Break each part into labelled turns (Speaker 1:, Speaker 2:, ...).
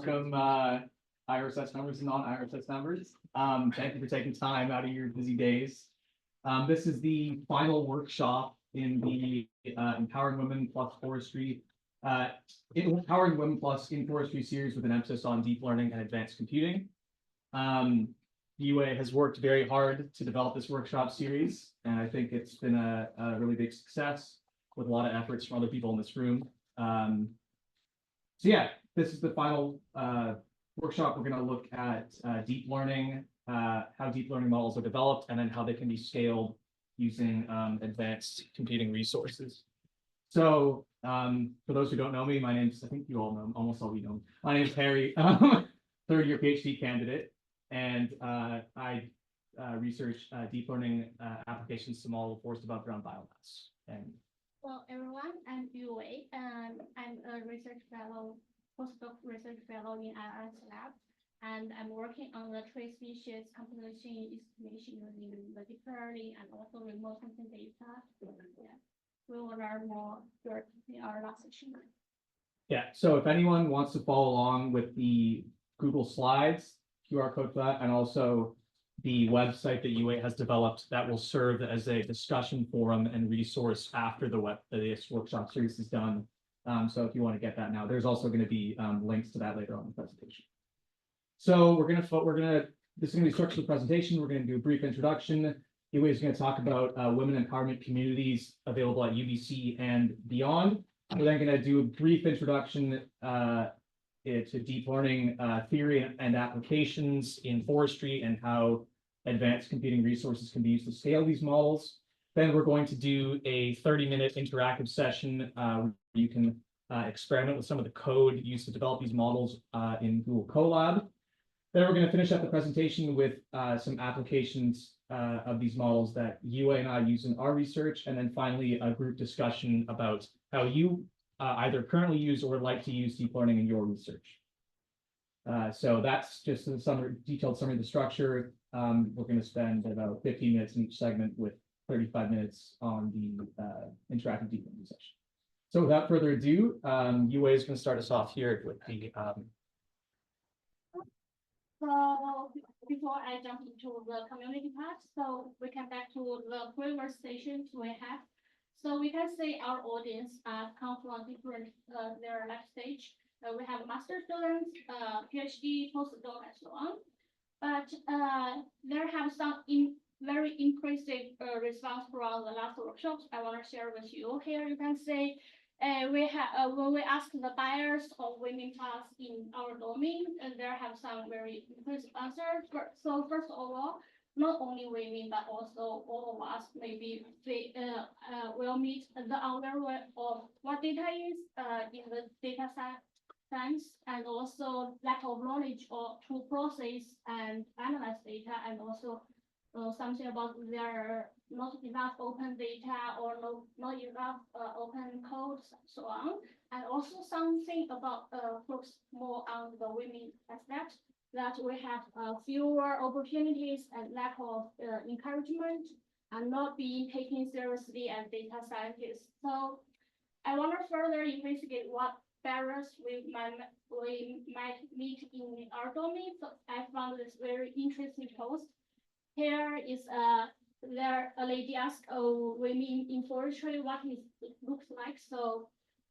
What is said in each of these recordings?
Speaker 1: Welcome, IRSS members and non-IRSS members. Thank you for taking time out of your busy days. This is the final workshop in the Empowering Women plus Forestry, Empowering Women plus in Forestry series with an emphasis on deep learning and advanced computing. UA has worked very hard to develop this workshop series, and I think it's been a really big success with a lot of efforts from other people in this room. So yeah, this is the final workshop. We're going to look at deep learning, how deep learning models are developed, and then how they can be scaled using advanced computing resources. So for those who don't know me, my name's, I think you all know, almost all you know. My name is Harry, third year PhD candidate, and I research deep learning applications to model forest above ground biomass. And
Speaker 2: Hello everyone, I'm Yue, and I'm a research fellow, postdoc research fellow in IRS lab, and I'm working on the tree species composition estimation using the deep learning and also remote sensing data. Yeah. We will learn more in our last session.
Speaker 1: yeah, so if anyone wants to follow along with the Google Slides, QR code for that, and also the website that UA has developed that will serve as a discussion forum and resource after this workshop series is done. So if you want to get that now, there's also going to be links to that later on in the presentation. So this is going to be the structure of the presentation. We're going to do a brief introduction. UA is going to talk about women empowerment communities available at UBC and beyond. We're then going to do a brief introduction to deep learning theory and applications in forestry and how advanced computing resources can be used to scale these models. Then we're going to do a 30-minute interactive session where you can experiment with some of the code used to develop these models in Google Colab. Then we're going to finish up the presentation with some applications of these models that UA and I use in our research. And then finally, a group discussion about how you either currently use or would like to use deep learning in your research. So that's just a detailed summary of the structure. We're going to spend about 15 minutes in each segment with 35 minutes on the interactive deep learning session. So without further ado, UA is going to start us off here with the.
Speaker 2: So before I jump into the community part, so we come back to the previous sessions we have. So we can see our audience come from different their life stage. We have master students, PhD, postdoc, and so on. But there have some very impressive response from the last workshops. I want to share with you here. You can see we have when we ask the buyers of women class in our domain, and there have some very impressive answers. So first of all, not only women but also all of us maybe they will meet the unaware of what data is in the data science, and also lack of knowledge to process and analyze data, and also something about their not enough open data or not enough open codes, so on, and also something about focus more on the women aspect, that we have fewer opportunities and lack of encouragement and not being taken seriously as data scientists. So I want to further investigate what barriers we might meet in our domain. So I found this very interesting post. Here is a lady asked, "Oh, women in forestry, what it looks like?" So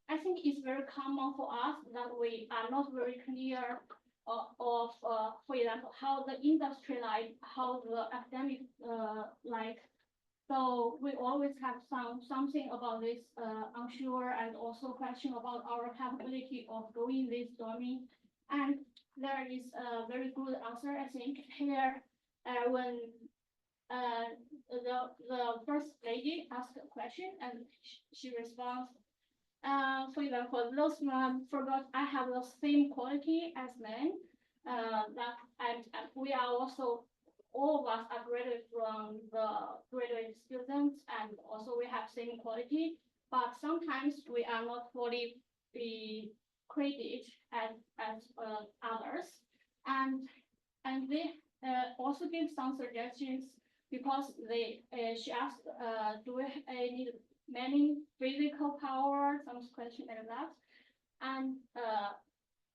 Speaker 2: I think it's very common for us that we are not very clear of for example, how the industry like, how the academic like. So we always have something about this unsure, and also question about our capability of going this domain. And there is a very good answer, I think, here when the first lady asked a question and she responds, for example, those forgot I have the same quality as men. That and we are also, all of us are graduated from the graduate students, and also we have same quality, but sometimes we are not fully be credited as others, and they also give some suggestions, because she asked, do we need many physical power, some question like that, and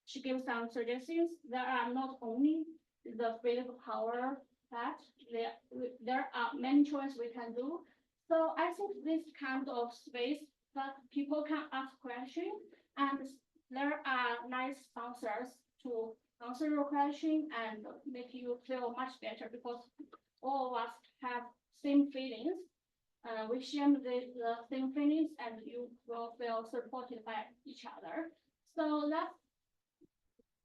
Speaker 2: she gives some suggestions. There are not only the Philip power that there are many choices we can do. So I think this kind of space that people can ask questions and there are nice answers to answer your question and make you feel much better because all of us have same feelings. We share the same feelings and you will feel supported by each other. So that's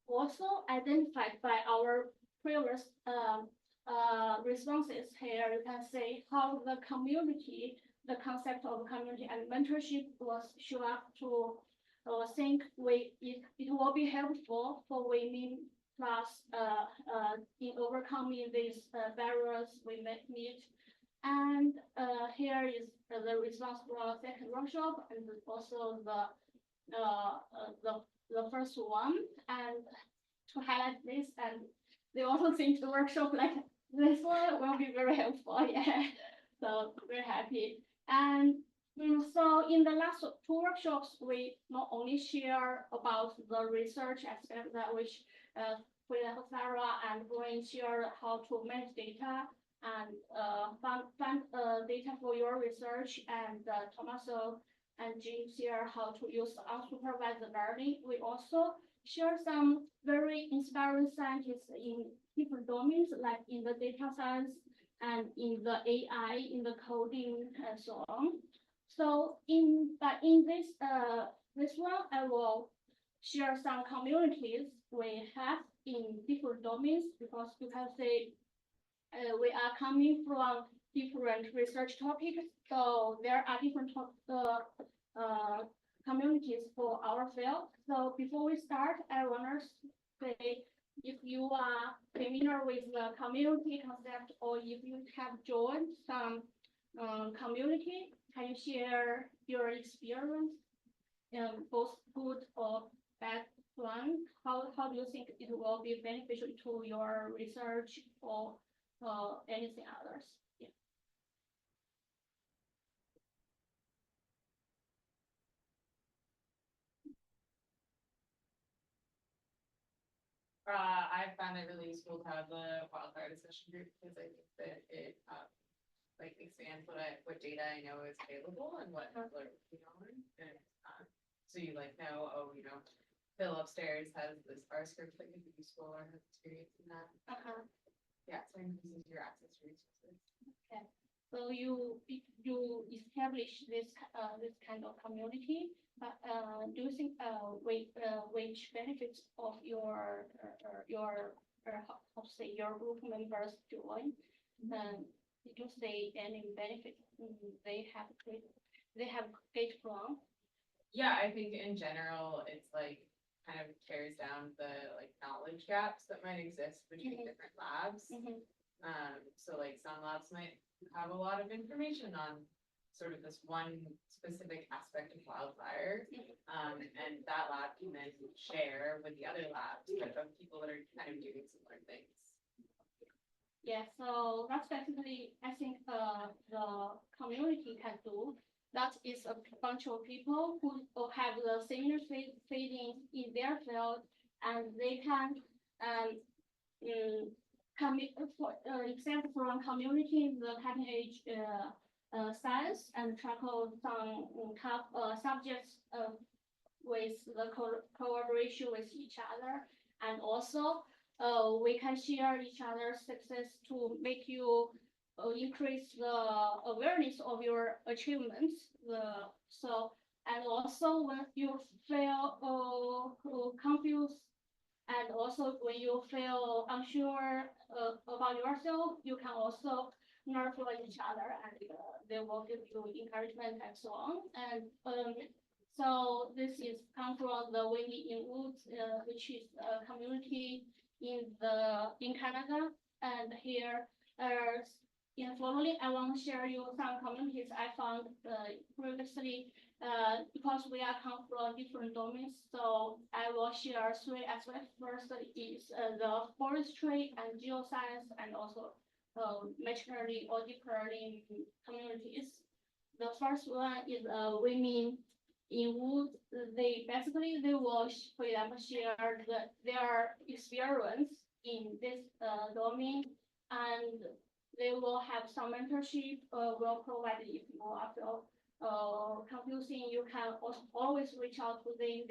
Speaker 2: also identified by our previous responses here. You can say how the community, the concept of community and mentorship was show up to think it will be helpful for women plus in overcoming these barriers we may meet. And here is the response for our second workshop and also the first one. And to highlight this, and they also think the workshop like this one will be very helpful. Yeah, so we're happy. And so in the last two workshops, we not only share about the research aspect that which with Sarah and Brian share how to manage data and find data for your research, and Tommaso and Jim share how to use unsupervised learning. We also share some very inspiring scientists in different domains, like in the data science and in the AI, in the coding, and so on. So in this one, I will share some communities we have in different domains because you can say we are coming from different research topics, so there are different communities for our field. So before we start, I want to say if you are familiar with the community concept or if you have joined some community, can you share your experience, both good or bad one? How do you think it will be beneficial to your research or anything others? Yeah.
Speaker 3: I found it really useful to have the wildfire discussion group because I think that it like expands what data I know is available and what people are working on. And so you like know, oh, Phil upstairs has this R script that could be useful or has experience in that. Yeah, so it increases your access to resources.
Speaker 2: Okay. So you establish this kind of community, but do you think which benefits of your how to say your group members join? Did you say any benefit they have get from?
Speaker 3: Yeah, I think in general it's like kind of tears down the like knowledge gaps that might exist between different labs. So like some labs might have a lot of information on sort of this one specific aspect of wildfire. And that lab can then share with the other labs of people that are kind of doing similar things.
Speaker 2: Yeah, so that's basically I think the community can do. That is a bunch of people who have the similar feelings in their field, and they can for example from community the cutting edge science and tackle some subjects with the collaboration with each other, and also we can share each other's success to make you increase the awareness of your achievements. And also when you feel confused and also when you feel unsure about yourself, you can also learn from each other, and they will give you encouragement and so on. And so this is come from the Windy in Woods, which is a community in Canada. And here in Florida, I want to share you some communities I found previously because we are come from different domains. So I will share three aspects. First is the forestry and geoscience, and also machine learning or deep learning communities. The first one is women in Wood, they will, for example, share their experience in this domain, and they will have some mentorship, will provide if you are feel confusing, you can also always reach out to them.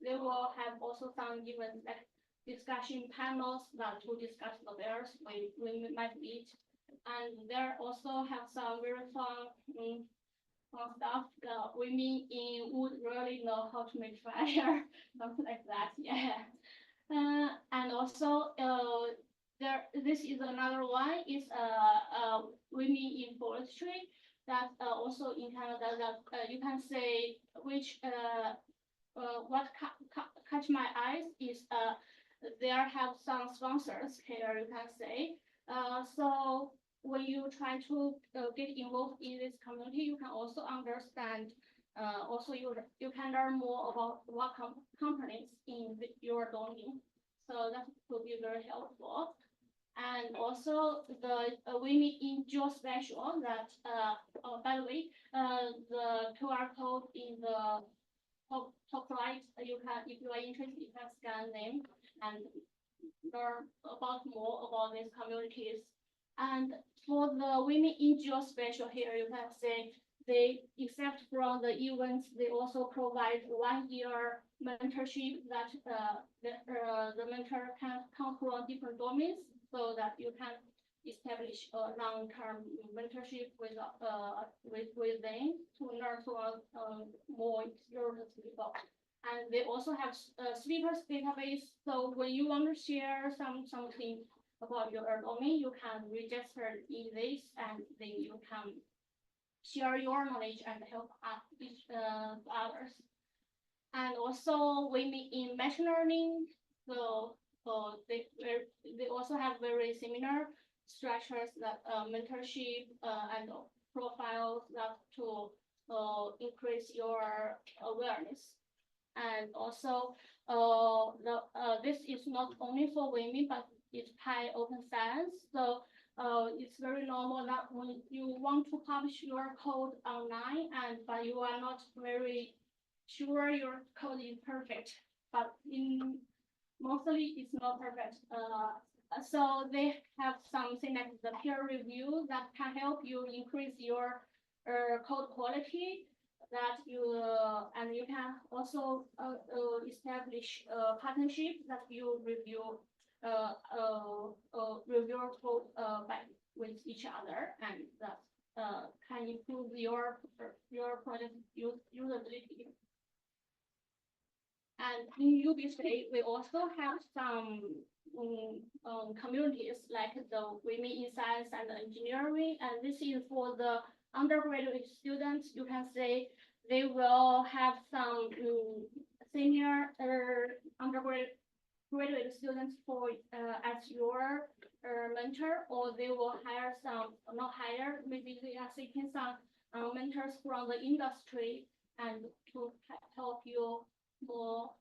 Speaker 2: They will have also some even like discussion panels that to discuss the bears we might meet. And there also have some very fun stuff. The women in wood really know how to make fire, something like that. Yeah. And also, this is another one. Is women in forestry that also in Canada that you can say which what catch my eyes is there have some sponsors here. You can say so when you try to get involved in this community, you can also understand. Also, you can learn more about what companies in your domain. So that will be very helpful. And also the women in geospatial that by the way, the QR code in the top right, you can, if you are interested, you can scan them and learn about more about these communities. And for the women in geospatial here, you can say they, except from the events, they also provide 1 year mentorship that the mentor can come from different domains so that you can establish a long-term mentorship with them to learn from more experienced people. And they also have speakers database. So when you want to share something about your domain, you can register in this, and then you can share your knowledge and help others. And also women in machine learning, so they also have very similar structures that mentorship and profiles that to increase your awareness. And also this is not only for women, but it's high open science. So it's very normal that when you want to publish your code online but you are not very sure your code is perfect, but mostly it's not perfect. So they have something like the peer review that can help you increase your code quality. That you and you can also establish a partnership that you review code with each other, and that can improve your project usability. And in UBC, we also have some communities like the women in science and engineering, and this is for the undergraduate students. You can say they will have some senior undergraduate students for as your mentor, or they will hire some, not hire, maybe they are seeking some mentors from the industry, and to help you more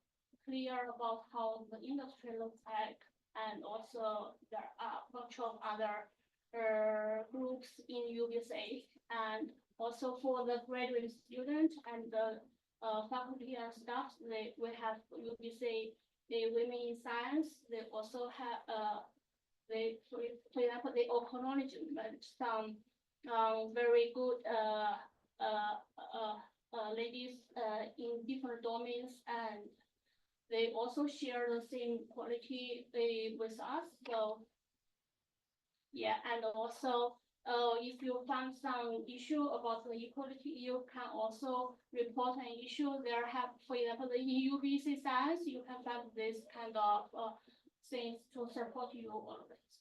Speaker 2: clear about how the industry looks like. And also there are a bunch of other groups in UBC, and also for the graduate student and the faculty and staff, we have UBC the women in science. They also have for example, they acknowledge some very good ladies in different domains, and they also share the same quality with us. So yeah, and also if you find some issue about the equality, you can also report an issue. There have, for example, the UBC science, you can find this kind of things to support you always.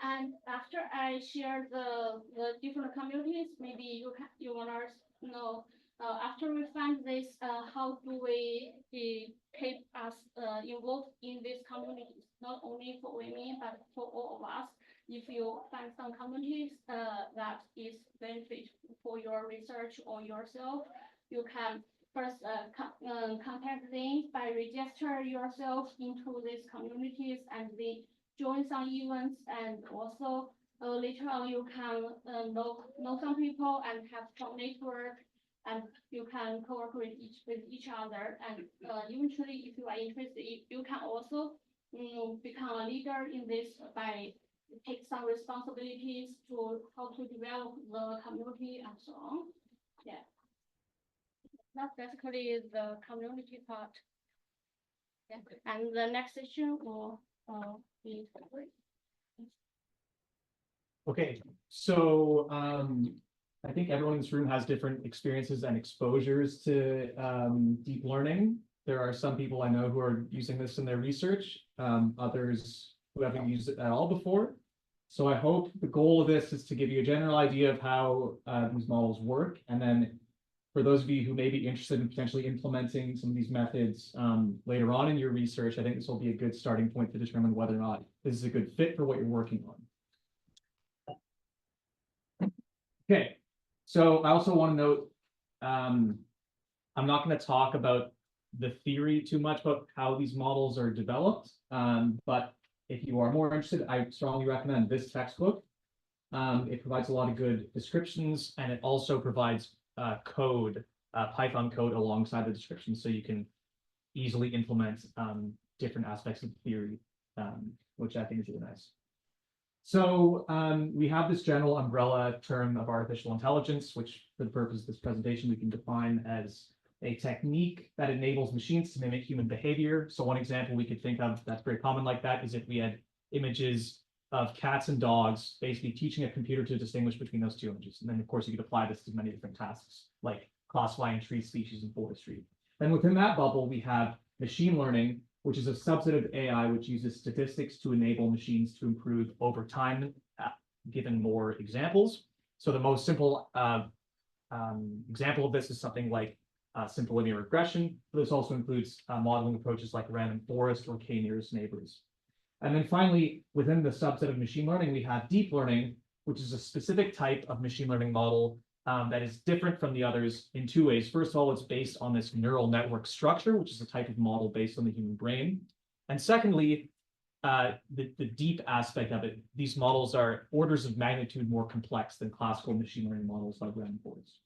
Speaker 2: And after I share the different communities, maybe you want to know after we find this, how do we keep us involved in these communities, not only for women but for all of us. If you find some communities that is benefit for your research or yourself, you can first contact them by register yourself into these communities, and they join some events, and also later on you can know some people and have some network, and you can cooperate with each other. And eventually, if you are interested, you can also become a leader in this by take some responsibilities to how to develop the community and so on. Yeah. That's basically the community part. Yeah. And the next session will be.
Speaker 1: Okay, so I think everyone in this room has different experiences and exposures to deep learning. There are some people I know who are using this in their research, others who haven't used it at all before. So I hope the goal of this is to give you a general idea of how these models work. And then for those of you who may be interested in potentially implementing some of these methods later on in your research, I think this will be a good starting point to determine whether or not this is a good fit for what you're working on. Okay, so I also want to note, I'm not going to talk about the theory too much about how these models are developed, but if you are more interested, I strongly recommend this textbook. It provides a lot of good descriptions, and it also provides code, Python code alongside the description, so you can easily implement different aspects of the theory, which I think is really nice. So we have this general umbrella term of artificial intelligence, which for the purpose of this presentation, we can define as a technique that enables machines to mimic human behavior. So one example we could think of that's very common like that is if we had images of cats and dogs, basically teaching a computer to distinguish between those two images. And then of course you could apply this to many different tasks, like classifying tree species in forestry. Then within that bubble, we have machine learning, which is a subset of AI which uses statistics to enable machines to improve over time, given more examples. So the most simple example of this is something like simple linear regression. But this also includes modeling approaches like random forest or k-nearest neighbors. And then finally, within the subset of machine learning, we have deep learning, which is a specific type of machine learning model that is different from the others in two ways. First of all, it's based on this neural network structure, which is a type of model based on the human brain. And secondly, the deep aspect of it, these models are orders of magnitude more complex than classical machine learning models like random forest.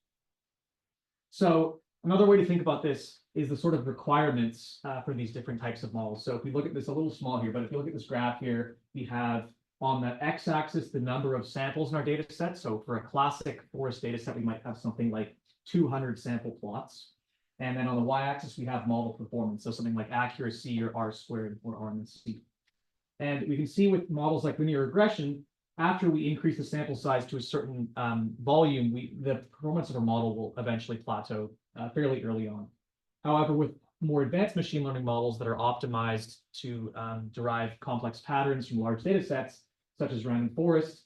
Speaker 1: So another way to think about this is the sort of requirements for these different types of models. So if we look at this a little small here, but if you look at this graph here, we have on the x-axis, the number of samples in our data set. So for a classic forest data set, we might have something like 200 sample plots. And then on the y-axis, we have model performance. So something like accuracy or R squared or RMSE. And we can see with models like linear regression, after we increase the sample size to a certain volume, the performance of our model will eventually plateau fairly early on. However, with more advanced machine learning models that are optimized to derive complex patterns from large data sets, such as random forest,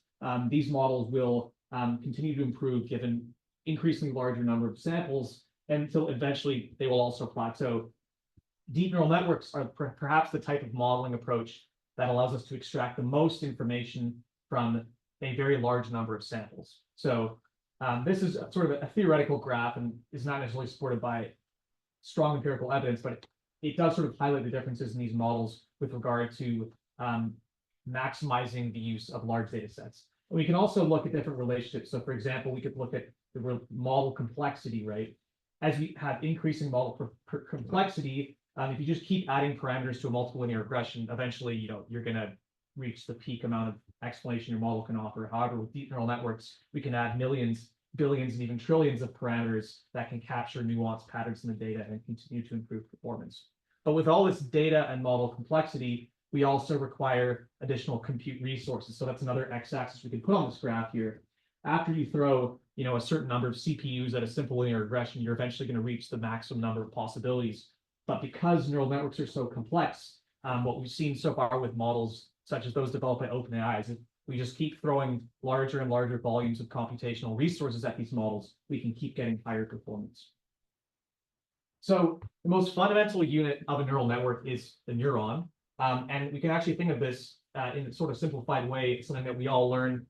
Speaker 1: these models will continue to improve given increasingly larger number of samples until eventually they will also plateau. Deep neural networks are perhaps the type of modeling approach that allows us to extract the most information from a very large number of samples. So this is sort of a theoretical graph and is not necessarily supported by strong empirical evidence, but it does sort of highlight the differences in these models with regard to maximizing the use of large data sets. And we can also look at different relationships. So for example, we could look at the model complexity, right? As we have increasing model complexity, if you just keep adding parameters to a multiple linear regression, eventually, you're going to reach the peak amount of explanation your model can offer. However, with deep neural networks, we can add millions, billions, and even trillions of parameters that can capture nuanced patterns in the data and continue to improve performance. But with all this data and model complexity, we also require additional compute resources. So that's another x-axis we can put on this graph here. After you throw, a certain number of CPUs at a simple linear regression, you're eventually going to reach the maximum number of possibilities. But because neural networks are so complex, what we've seen so far with models such as those developed by OpenAI is that we just keep throwing larger and larger volumes of computational resources at these models, we can keep getting higher performance. So the most fundamental unit of a neural network is the neuron. And we can actually think of this in a sort of simplified way, something that we all learn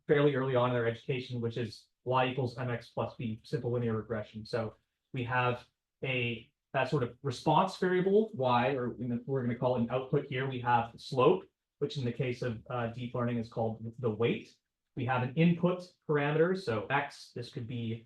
Speaker 1: fairly early on in our education, which is y equals mx plus b, simple linear regression. So we have that sort of response variable, y, or we're going to call it an output here. We have slope, which in the case of deep learning is called the weight. We have an input parameter, so x, this could be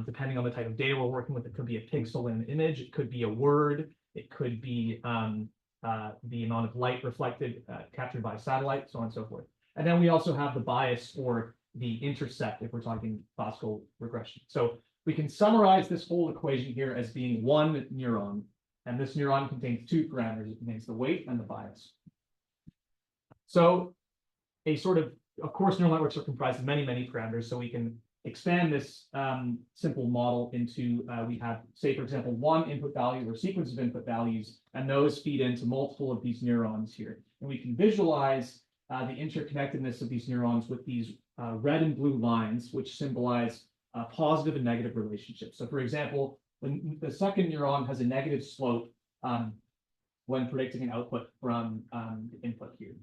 Speaker 1: Depending on the type of data we're working with, it could be a pixel in an image, it could be a word, it could be the amount of light reflected, captured by satellite, so on and so forth. And then we also have the bias or the intercept if we're talking classical regression. So we can summarize this whole equation here as being one neuron, and this neuron contains two parameters. It contains the weight and the bias. So a sort of course, neural networks are comprised of many, many parameters, so we can expand this simple model into, we have, say, for example, one input value or sequence of input values, and those feed into multiple of these neurons here. And we can visualize the interconnectedness of these neurons with these red and blue lines, which symbolize positive and negative relationships. So for example, when the second neuron has a negative slope when predicting an output from the input here.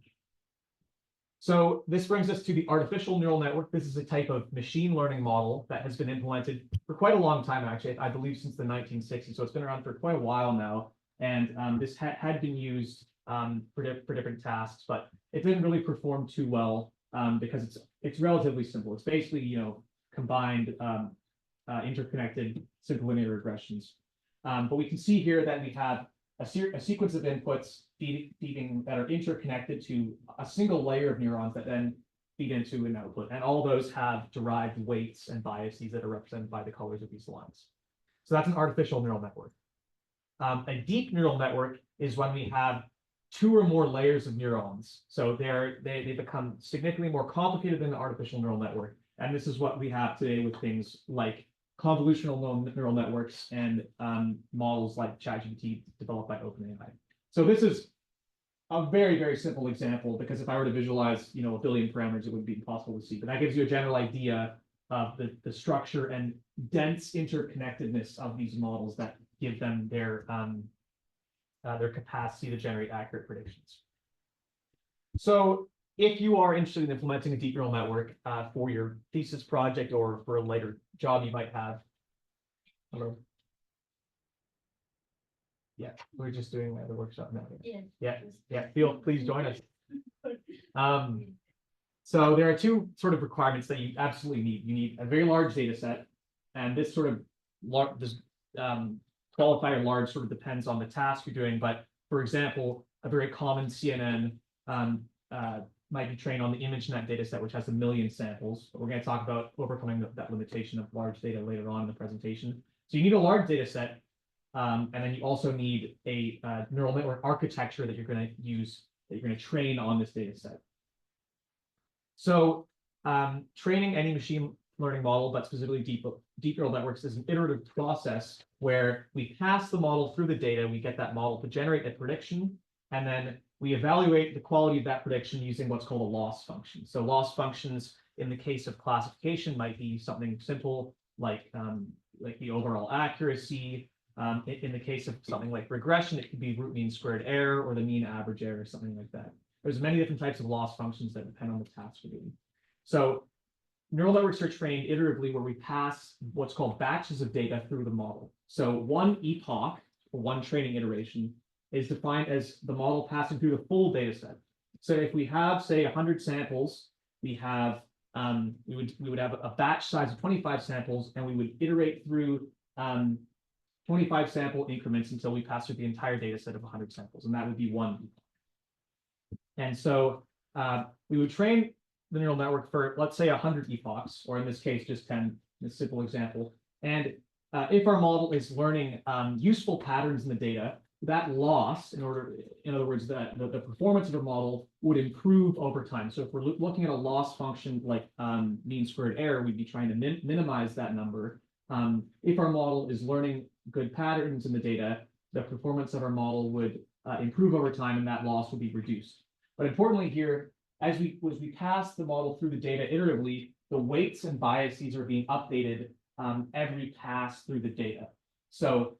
Speaker 1: So this brings us to the artificial neural network. This is a type of machine learning model that has been implemented for quite a long time, actually, I believe since the 1960s. So it's been around for quite a while now. And this had been used for different tasks, but it didn't really perform too well because it's relatively simple. It's basically, combined interconnected simple linear regressions. But we can see here that we have a sequence of inputs feeding that are interconnected to a single layer of neurons that then feed into an output. And all those have derived weights and biases that are represented by the colors of these lines. So that's an artificial neural network. A deep neural network is when we have two or more layers of neurons. So they become significantly more complicated than the artificial neural network. And this is what we have today with things like convolutional neural networks and models like ChatGPT developed by OpenAI. So this is a very, very simple example, because if I were to visualize, a billion parameters, it would be impossible to see. But that gives you a general idea of the structure and dense interconnectedness of these models that give them their capacity to generate accurate predictions. So if you are interested in implementing a deep neural network for your thesis project or for a later job you might have, hello. Yeah, we're just doing the workshop now. Yeah. Please join us. So there are two sort of requirements that you absolutely need. You need a very large data set, and this sort of qualifier large sort of depends on the task you're doing. But for example, a very common CNN might be trained on the ImageNet data set, which has 1 million samples. But we're going to talk about overcoming that limitation of large data later on in the presentation. So you need a large data set. And then you also need a neural network architecture that you're going to use, that you're going to train on this data set. So training any machine learning model, but specifically deep neural networks, is an iterative process where we pass the model through the data, we get that model to generate a prediction, and then we evaluate the quality of that prediction using what's called a loss function. So loss functions in the case of classification might be something simple like the overall accuracy. In the case of something like regression, it could be root mean squared error or the mean average error, something like that. There's many different types of loss functions that depend on the task we're doing. So neural networks are trained iteratively, where we pass what's called batches of data through the model. So one epoch, or one training iteration, is defined as the model passing through the full data set. So if we have, say, 100 samples, we have we would have a batch size of 25 samples, and we would iterate through 25 sample increments until we pass through the entire data set of 100 samples, and that would be one epoch. And so we would train the neural network for, let's say, 100 epochs, or in this case, just 10, in this simple example. And if our model is learning useful patterns in the data, that loss, in other words, that the performance of the model would improve over time. So if we're looking at a loss function like mean squared error, we'd be trying to minimize that number. If our model is learning good patterns in the data, the performance of our model would improve over time, and that loss would be reduced. But importantly here, as we pass the model through the data iteratively, the weights and biases are being updated every pass through the data. So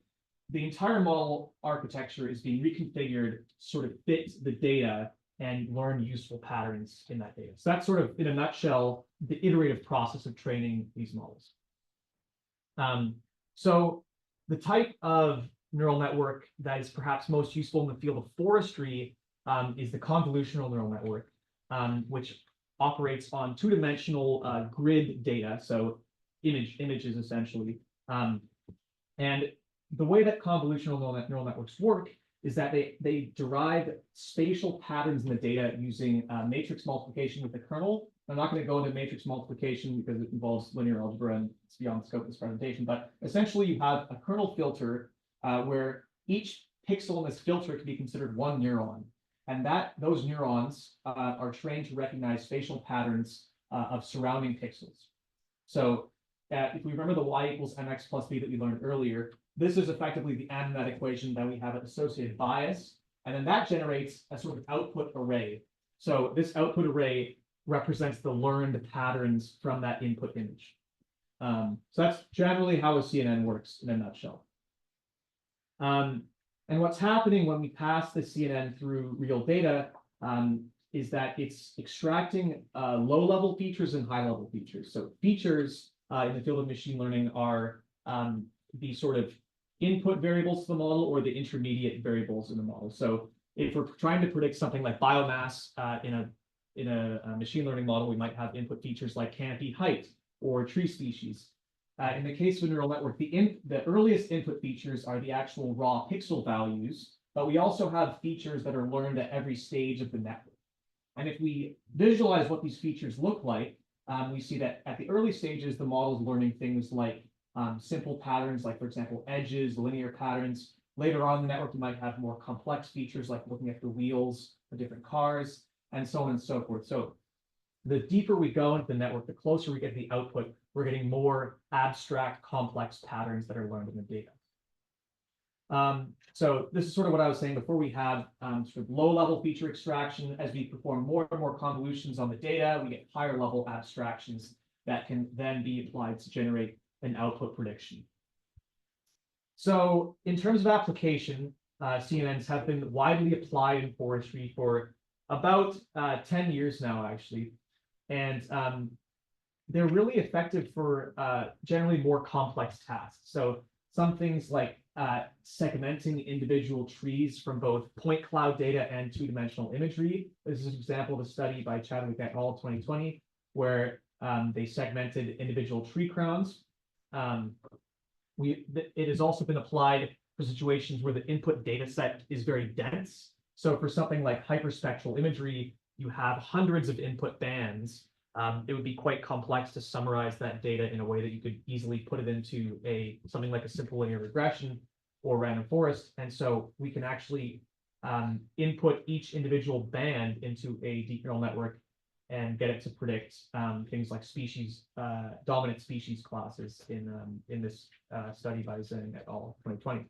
Speaker 1: the entire model architecture is being reconfigured to sort of fit the data and learn useful patterns in that data. So that's sort of, in a nutshell, the iterative process of training these models. So the type of neural network that is perhaps most useful in the field of forestry is the convolutional neural network, which operates on two-dimensional grid data. So images essentially. And the way that convolutional neural networks work is that they derive spatial patterns in the data using matrix multiplication with the kernel. I'm not going to go into matrix multiplication because it involves linear algebra and it's beyond the scope of this presentation, but essentially you have a kernel filter where each pixel in this filter can be considered one neuron. And those neurons are trained to recognize spatial patterns of surrounding pixels. So if we remember the y equals mx plus b that we learned earlier, this is effectively the AND equation that we have an associated bias, and then that generates a sort of output array. So this output array represents the learned patterns from that input image. So that's generally how a CNN works in a nutshell. And what's happening when we pass the CNN through real data is that it's extracting low-level features and high-level features. So features in the field of machine learning are the sort of input variables to the model or the intermediate variables in the model. So if we're trying to predict something like biomass in a machine learning model, we might have input features like canopy height or tree species. In the case of a neural network, the earliest input features are the actual raw pixel values, but we also have features that are learned at every stage of the network. And if we visualize what these features look like, we see that at the early stages, the model is learning things like simple patterns, like, for example, edges, linear patterns. Later on in the network, you might have more complex features like looking at the wheels of different cars, and so on and so forth. So the deeper we go into the network, the closer we get to the output, we're getting more abstract, complex patterns that are learned in the data. So this is sort of what I was saying before. We have sort of low-level feature extraction. As we perform more and more convolutions on the data, we get higher-level abstractions that can then be applied to generate an output prediction. So in terms of application, CNNs have been widely applied in forestry for about 10 years now, actually. And they're really effective for generally more complex tasks. So some things like segmenting individual trees from both point cloud data and two-dimensional imagery. This is an example of a study by Chadwick et al. 2020, where they segmented individual tree crowns. It has also been applied for situations where the input data set is very dense. So for something like hyperspectral imagery, you have hundreds of input bands. It would be quite complex to summarize that data in a way that you could easily put it into something like a simple linear regression or random forest. And so we can actually input each individual band into a deep neural network and get it to predict things like dominant species classes in this study by Zhang et al. 2020.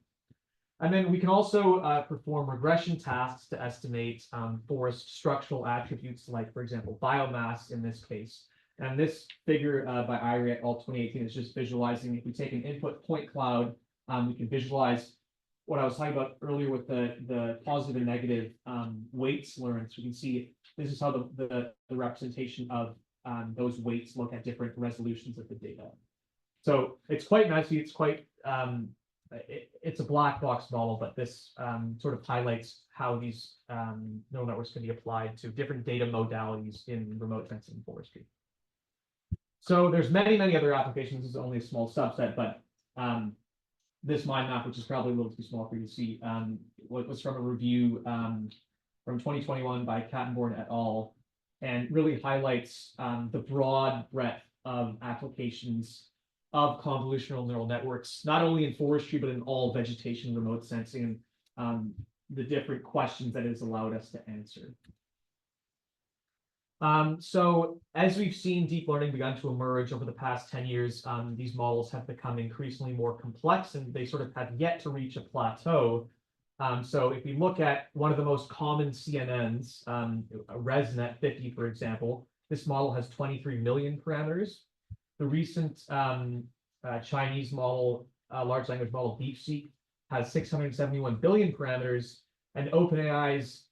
Speaker 1: And then we can also perform regression tasks to estimate forest structural attributes, like, for example, biomass in this case. And this figure by Irie et al. 2018 is just visualizing, if we take an input point cloud, we can visualize what I was talking about earlier with the positive and negative weights learned. So we can see this is how the representation of those weights look at different resolutions of the data. So it's quite messy. It's quite it's a black box model, but this sort of highlights how these neural networks can be applied to different data modalities in remote sensing forestry. So there's many, many other applications. This is only a small subset, but this mind map, which is probably a little too small for you to see, was from a review from 2021 by Kattenborn et al. And really highlights the broad breadth of applications of convolutional neural networks, not only in forestry, but in all vegetation remote sensing, and the different questions that it has allowed us to answer. So as we've seen deep learning begun to emerge over the past 10 years, these models have become increasingly more complex and they sort of have yet to reach a plateau. So if we look at one of the most common CNNs, ResNet 50, for example, this model has 23 million parameters. The recent Chinese model, large language model DeepSeek, has 671 billion parameters, and OpenAI's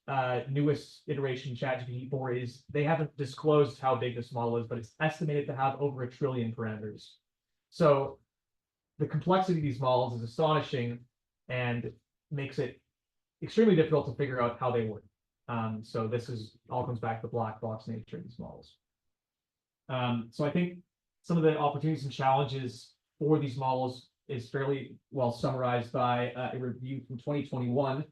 Speaker 1: newest iteration, ChatGPT-4, they haven't disclosed how big this model is, but it's estimated to have over 1 trillion parameters. So the complexity of these models is astonishing and makes it extremely difficult to figure out how they work. So this all comes back to the black box nature of these models. So I think some of the opportunities and challenges for these models is fairly well summarized by a review from 2021,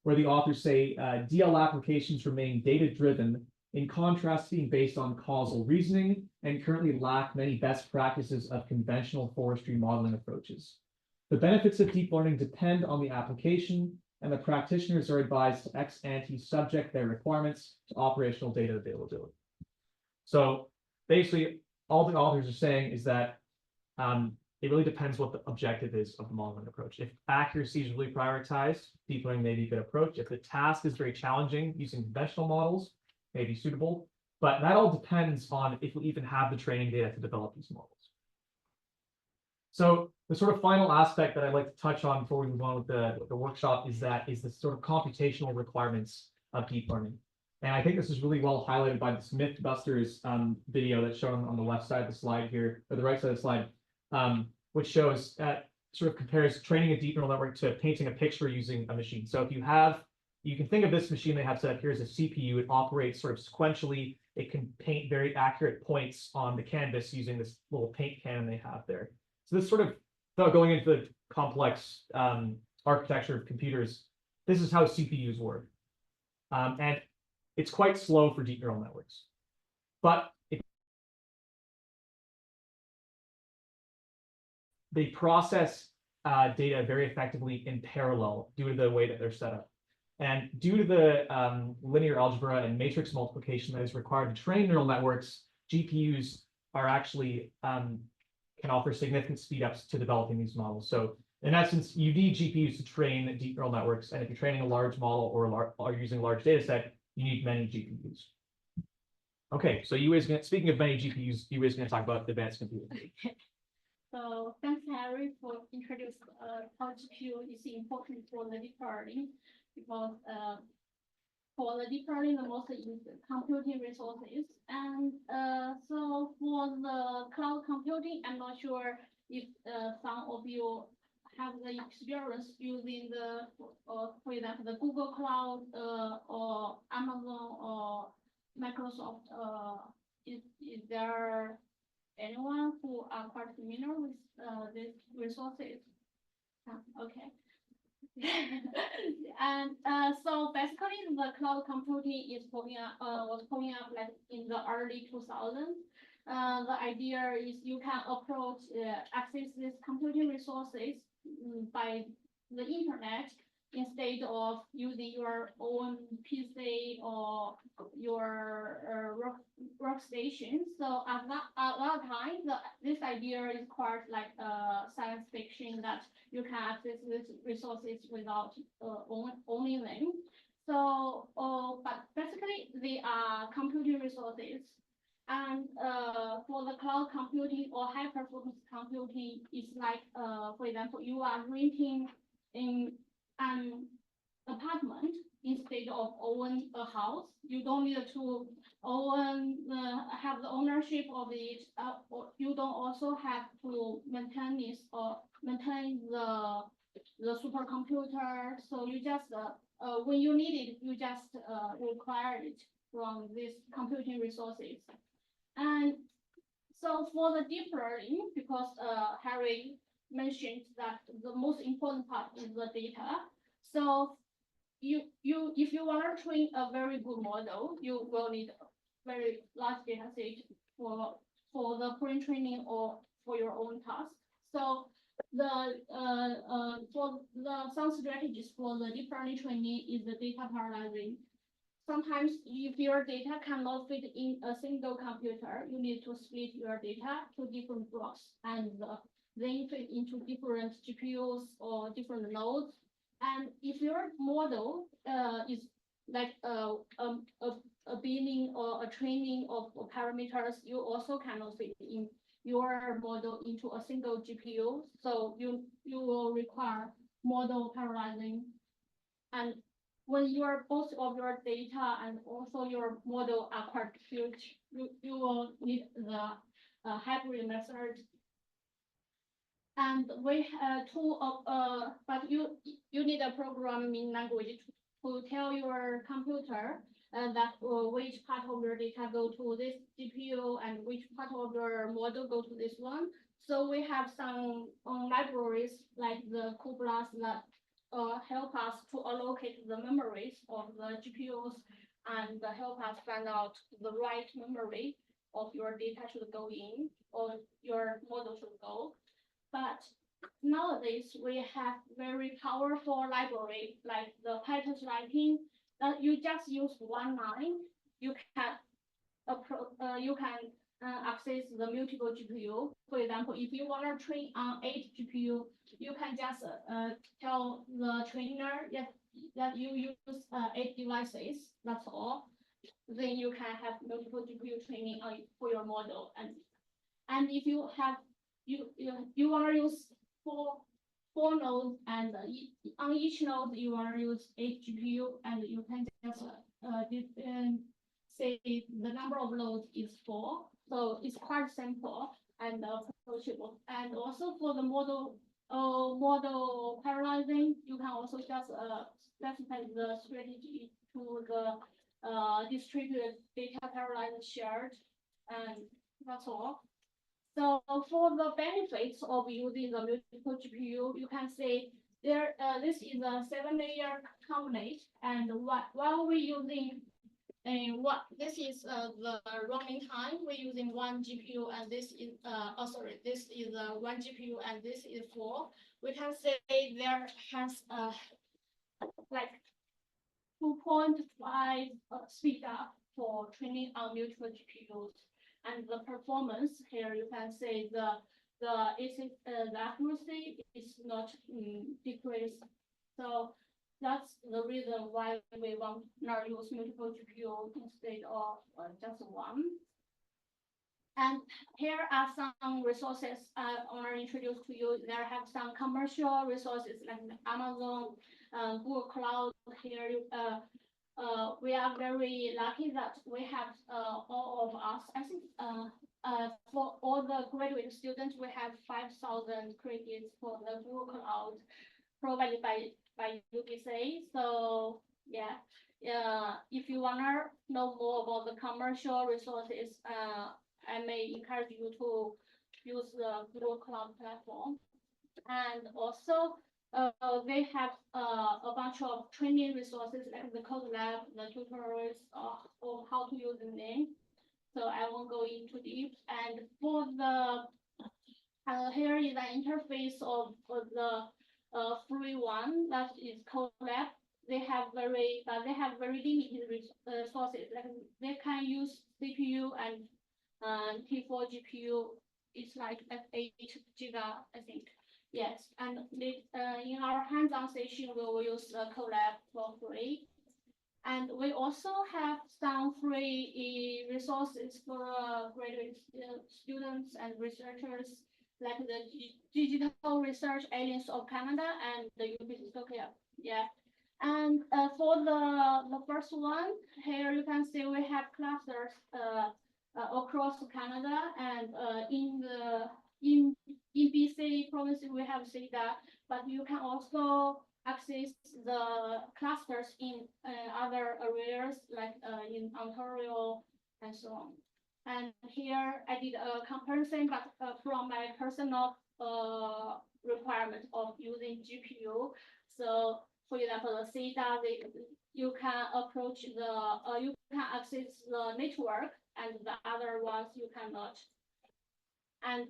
Speaker 1: where the authors say DL applications remain data-driven, in contrast to being based on causal reasoning, and currently lack many best practices of conventional forestry modeling approaches. The benefits of deep learning depend on the application, and the practitioners are advised to ex ante subject their requirements to operational data availability. So basically, all the authors are saying is that it really depends what the objective is of the modeling approach. If accuracy is really prioritized, deep learning may be a good approach. If the task is very challenging, using conventional models may be suitable. But that all depends on if we even have the training data to develop these models. So the sort of final aspect that I'd like to touch on before we move on with the workshop is the sort of computational requirements of deep learning. And I think this is really well highlighted by this Mythbusters video that's shown on the left side of the slide here, or the right side of the slide, which shows sort of compares training a deep neural network to painting a picture using a machine. So if you can think of this machine they have set up here as a CPU. It operates sort of sequentially. It can paint very accurate points on the canvas using this little paint cannon they have there. So this sort of, without going into the complex architecture of computers, this is how CPUs work. And it's quite slow for deep neural networks. But they process data very effectively in parallel due to the way that they're set up. And due to the linear algebra and matrix multiplication that is required to train neural networks, GPUs are actually can offer significant speed ups to developing these models. So in essence, you need GPUs to train deep neural networks. And if you're training a large model or using a large data set, you need many GPUs. Okay, so speaking of many GPUs, Yue is going to talk about advanced computing.
Speaker 2: So thanks, Harry, for introducing how GPU is important for the deep learning, because for the deep learning, the most is computing resources. And so for the cloud computing, I'm not sure if some of you have the experience using for example, the Google Cloud or Amazon or Microsoft. Is there anyone who are quite familiar with these resources? Okay. And so basically, the cloud computing is was coming up like in the early 2000s. The idea is you can access these computing resources by the internet instead of using your own PC or your workstation. So at that time, this idea is quite like science fiction, that you can access these resources without owning them. So, but basically they are computing resources. And for the cloud computing or high performance computing, it's like, for example, you are renting in an apartment instead of own a house. You don't need to have the ownership of it, or you don't also have to maintain the supercomputer. So you just when you need it, you just require it from these computing resources. And so for the deep learning, because Harry mentioned that the most important part is the data. So if you want to train a very good model, you will need a very large data set for the pre-training or for your own task. So some strategies for the deep learning training is the data parallelism. Sometimes if your data cannot fit in a single computer, you need to split your data to different blocks and then fit into different GPUs or different nodes. And if your model is like a binning or a training of parameters, you also cannot fit in your model into a single GPU. So you will require model parallelism. And when both of your data and also your model are quite huge, you will need the hybrid method. And we but you need a programming language to tell your computer that which part of your data go to this GPU and which part of your model go to this one. So we have some libraries like the cuPlus that help us to allocate the memories of the GPUs and help us find out the right memory of your data should go in or your model should go. But nowadays we have very powerful library like the Python writing that you just use one line, you can access the multiple GPU. For example, if you want to train on 8 GPU, you can just tell the trainer that you use 8 devices. That's all. Then you can have multiple GPU training on for your model. And if you have you want to use four nodes and on each node you want to use 8 GPU and you can just say the number of nodes is 4. So it's quite simple and approachable. And also for the model parallelizing, you can also just specify the strategy to the distributed data parallelized shared, and that's all. So for the benefits of using the multiple GPU, you can say there this is a 7-layer combination, and while we're using this is the running time, we're using 1 GPU, and this is this is 1 GPU, and this is 4. We can say there has like 2.5 speed up for training on multiple GPUs. And the performance here, you can say the accuracy is not decreased. So that's the reason why we want to use multiple GPU instead of just one. And here are some resources I want to introduce to you. There have some commercial resources like Amazon, Google Cloud. Here, we are very lucky that we have all of us. I think for all the graduate students, we have 5,000 credits for the Google Cloud provided by UBC. So yeah, if you wanna know more about the commercial resources, I may encourage you to use the Google Cloud platform. And also, they have a bunch of training resources like the code lab, the tutorials of how to use the name. So I won't go into deep. And for the here is the interface of the free one that is code lab. They have very limited resources. Like they can use CPU and T4 GPU. It's like F8 giga, I think. Yes, and in our hands-on session, we will use Colab for free. And we also have some free resources for graduate students and researchers, like the Digital Research Alliance of Canada and the UBC Tokyo. Yeah. And for the first one, here you can see we have clusters across Canada, and in BC province we have CEDA, but you can also access the clusters in other areas like in Ontario and so on. And here I did a comparison, but from my personal requirement of using GPU. So for example, the CEDA, you can approach you can access the network, and the other ones you cannot. And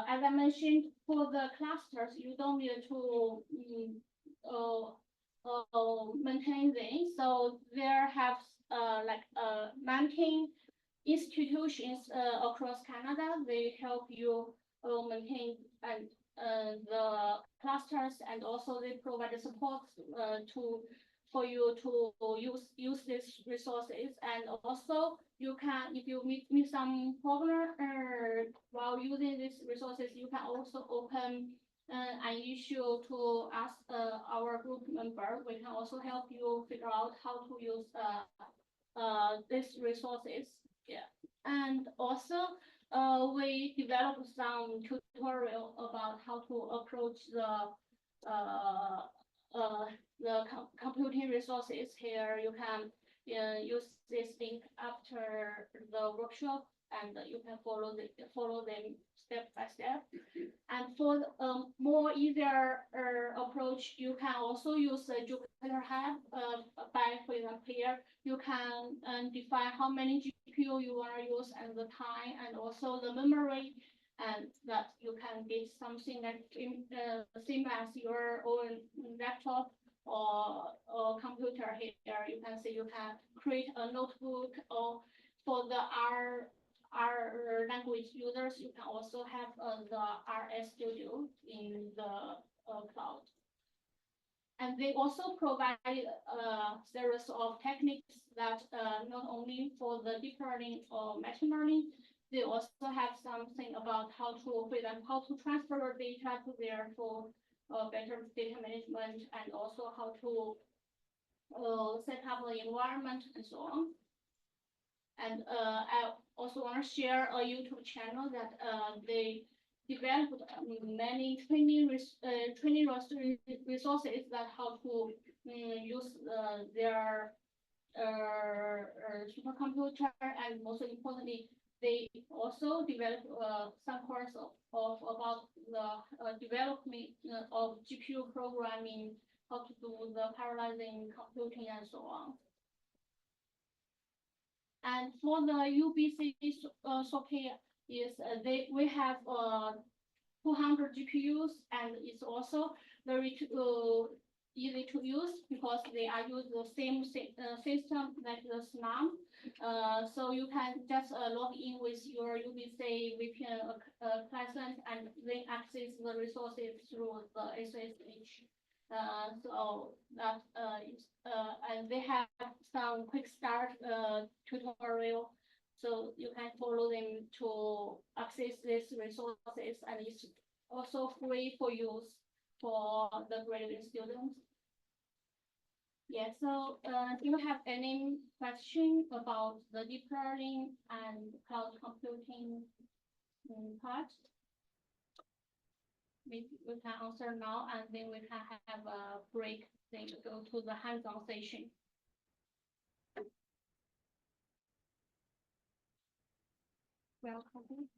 Speaker 2: as I mentioned, for the clusters, you don't need to maintain them. So there have like 19 institutions across Canada. They help you maintain and the clusters, and also they provide support for you to use these resources. And also you can, if you meet some problem while using these resources, you can also open an issue to ask our group member. We can also help you figure out how to use these resources. Yeah, and also we developed some tutorial about how to approach the computing resources. Here you can use this link after the workshop, and you can follow them step by step. And for the more easier approach, you can also use the Jupyter Hub. By for example, here you can define how many GPU you want to use and the time, and also the memory, and that you can get something like same as your own laptop or computer. Here you can see you can create a notebook, or for the R language users, you can also have the RS Studio in the cloud. And they also provide a series of techniques that not only for the deep learning or machine learning, they also have something about how to, for example, how to transfer your data to there for better data management, and also how to set up the environment and so on. And I also want to share a YouTube channel that they developed many training resources that how to use their supercomputer, and most importantly, they also developed some course of about the development of GPU programming, how to do the parallelizing computing and so on. And for the UBC socket is we have 200 GPUs, and it's also very easy to use because they are use the same system like the SNAM. So you can just log in with your UBC VPN client and then access the resources through the SSH. So that and they have some quick start tutorial, so you can follow them to access these resources, and it's also free for use for the graduate students. Yeah, so do you have any question about the deep learning and cloud computing part? We can answer now, and then we can have a break, then go to the hands-on session. Welcome.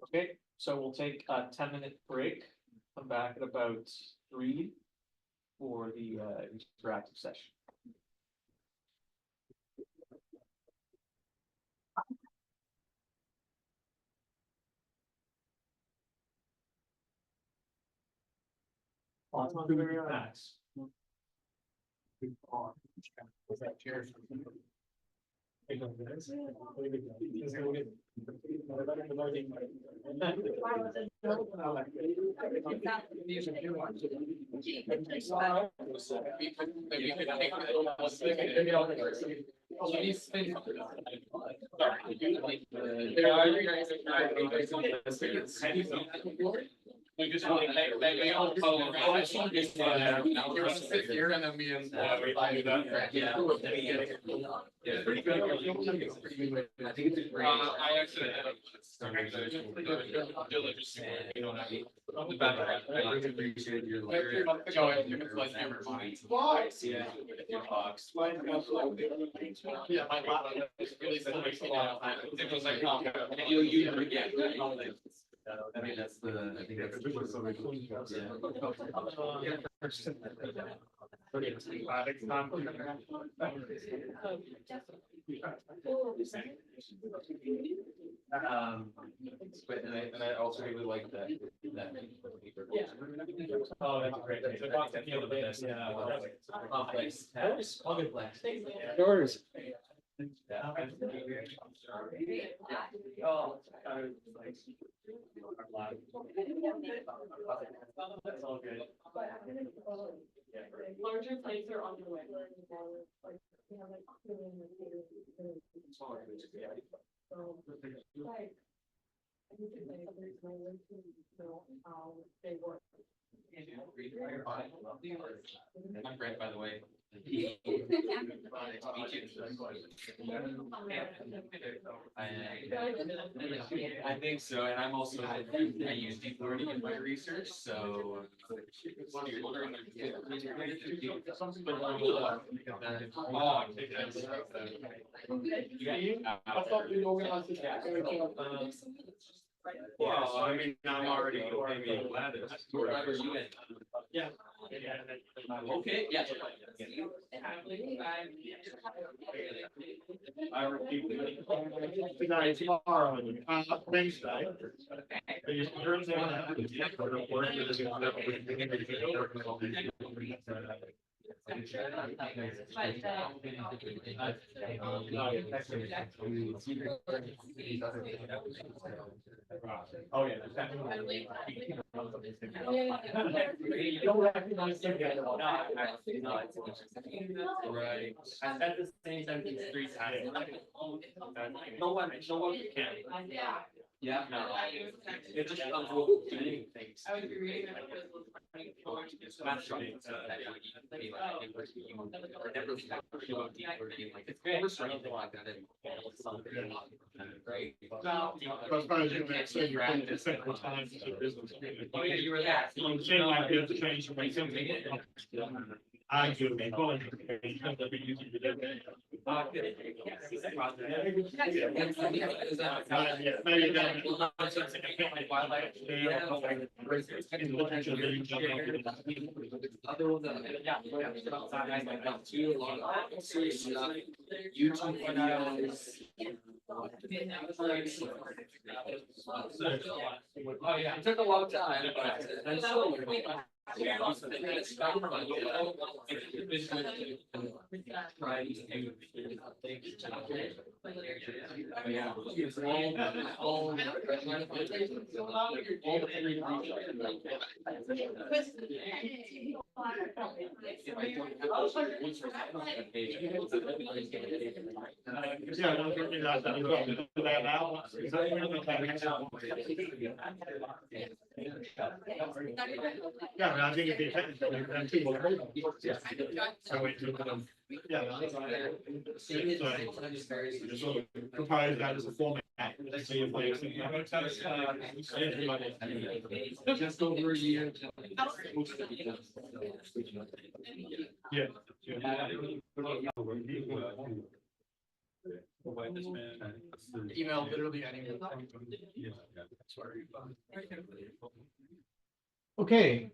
Speaker 1: Okay, so we'll take a 10-minute break, come back at about 3 for the interactive session. Max.
Speaker 4: We just want to they all follow. Sit here and then we do that. Yeah. Yeah, pretty good. I think it's great. I actually I really appreciate your never mind. Why? Yeah. Yeah, my laptop is really it was like, you again. I mean, that's the, I think that's. But and I also really like that.
Speaker 1: Yeah. Oh, that's great. Yours. That's all good.
Speaker 5: Larger plates are on the way.
Speaker 4: I'm great, by the way. I think so, and I'm also, I use deep learning in my research, so. Well, I mean, I'm already maybe glad it's. Yeah. Okay, yeah.
Speaker 6: Tomorrow, Wednesday.
Speaker 1: Oh, yeah. You don't recognize them yet.
Speaker 4: Right.
Speaker 1: I said the same sentence 3 times. No one can.
Speaker 4: Yeah.
Speaker 1: No. It just comes with doing things.
Speaker 3: I would agree.
Speaker 4: Right.
Speaker 6: I suppose you can say you're in the central time to the business.
Speaker 4: Oh, yeah, you were that.
Speaker 6: I'm saying like it's a change from something. I do be going. Maybe then.
Speaker 4: Other than that, yeah, I got too a lot of serious stuff. YouTube videos. Oh, yeah, it took a long time, but I'm still.
Speaker 6: Yeah, don't forget that you got to do that now. Yeah, I mean, I think it'd be technically, then people. So it could, yeah. Propose that as a format. See if they-
Speaker 4: Just over a year.
Speaker 6: Yeah.
Speaker 4: Email literally anyone.
Speaker 1: Okay,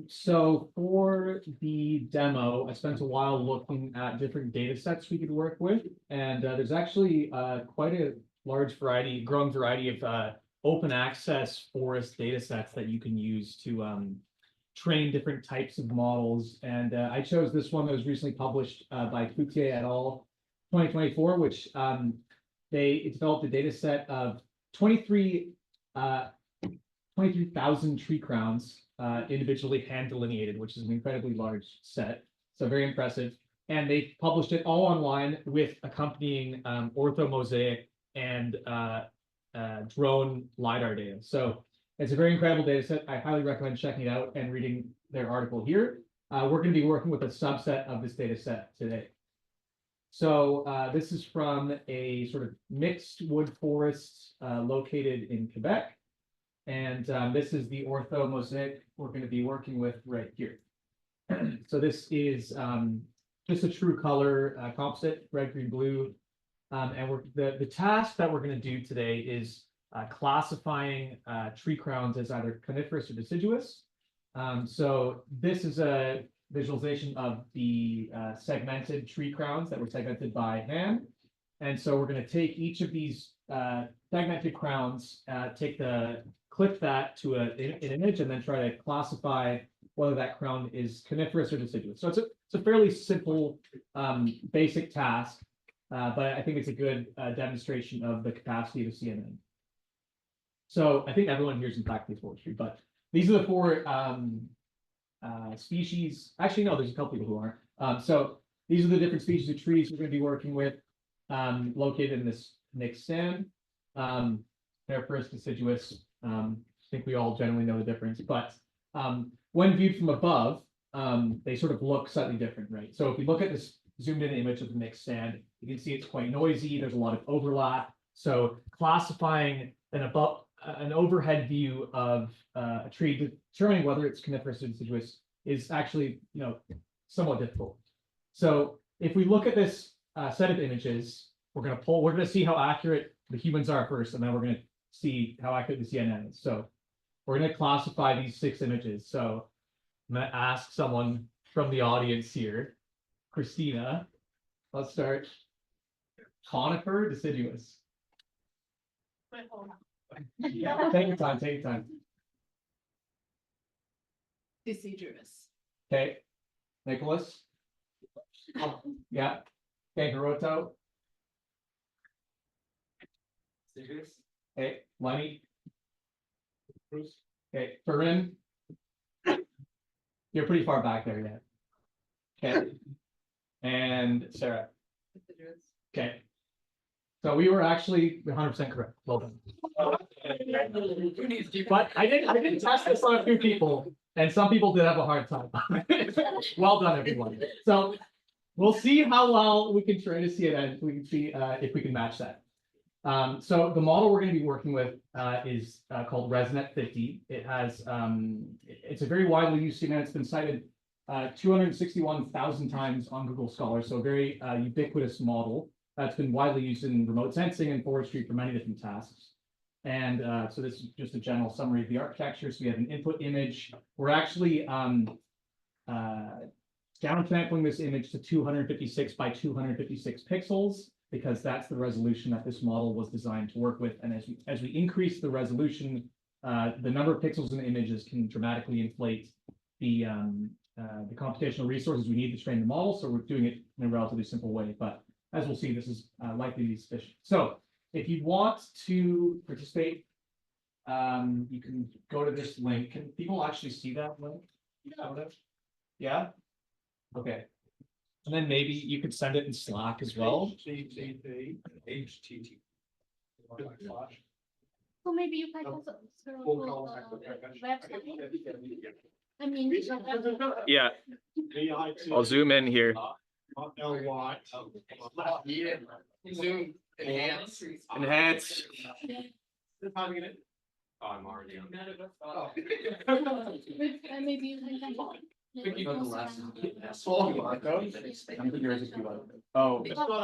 Speaker 1: so for the demo, I spent a while looking at different data sets we could work with, and there's actually quite a large variety, growing variety of open access forest data sets that you can use to train different types of models. And I chose this one that was recently published by Coutier et al. 2024, which they developed a data set of 23,000 tree crowns individually hand delineated, which is an incredibly large set. So very impressive. And they published it all online with accompanying orthomosaic and drone LiDAR data. So it's a very incredible data set. I highly recommend checking it out and reading their article here. We're going to be working with a subset of this data set today. So this is from a sort of mixed wood forest located in Quebec. And this is the orthomosaic we're going to be working with right here. So this is just a true color composite, red, green, blue. And the task that we're going to do today is classifying tree crowns as either coniferous or deciduous. So this is a visualization of the segmented tree crowns that were segmented by hand. And so we're going to take each of these segmented crowns, clip that to an image, and then try to classify whether that crown is coniferous or deciduous. So it's a fairly simple, basic task, but I think it's a good demonstration of the capacity of CNN. So I think everyone here is in fact forestry, but these are the four species. Actually, no, there's a couple people who aren't. So these are the different species of trees we're going to be working with, located in this mixed stand. Coniferous, deciduous. I think we all generally know the difference, but when viewed from above, they sort of look slightly different, right? So if you look at this zoomed in image of the mixed stand, you can see it's quite noisy. There's a lot of overlap. So classifying an overhead view of a tree, determining whether it's coniferous or deciduous, is actually, somewhat difficult. So if we look at this set of images, we're going to see how accurate the humans are first, and then we're going to see how accurate the CNN is. So we're going to classify these 6 images. So I'm going to ask someone from the audience here, Christina, let's start. Conifer, deciduous.
Speaker 2: Wait, hold on.
Speaker 1: Yeah, take your time, take your time.
Speaker 5: Deciduous.
Speaker 1: Okay, Nicholas? Yeah, okay, Hiroto? Okay, Lenny?
Speaker 6: Bruce?
Speaker 1: Okay, Farin? You're pretty far back there yet. Okay. And Sarah? Okay. So we were actually 100% correct. Well done. But I didn't test this on a few people, and some people did have a hard time. Well done, everyone. So we'll see how well we can train a CNN. We can see if we can match that. So the model we're going to be working with is called ResNet 50. It has it's a very widely used CNN. It's been cited 261,000 times on Google Scholar. So a very ubiquitous model that's been widely used in remote sensing and forestry for many different tasks. And so this is just a general summary of the architecture. So we have an input image. We're actually down sampling this image to 256 by 256 pixels, because that's the resolution that this model was designed to work with. And as we increase the resolution, the number of pixels in the images can dramatically inflate the computational resources we need to train the model. So we're doing it in a relatively simple way, but as we'll see, this is likely to be sufficient. So if you want to participate, you can go to this link. Can people actually see that link? Yeah? Okay. And then maybe you could send it in Slack as well.
Speaker 6: HTT.
Speaker 2: So maybe you can also through website. I mean.
Speaker 7: Yeah, I'll zoom in here.
Speaker 6: LY.
Speaker 4: Zoom, enhance.
Speaker 7: Enhance.
Speaker 4: Oh, I'm already on.
Speaker 2: Maybe you can.
Speaker 1: Oh, well,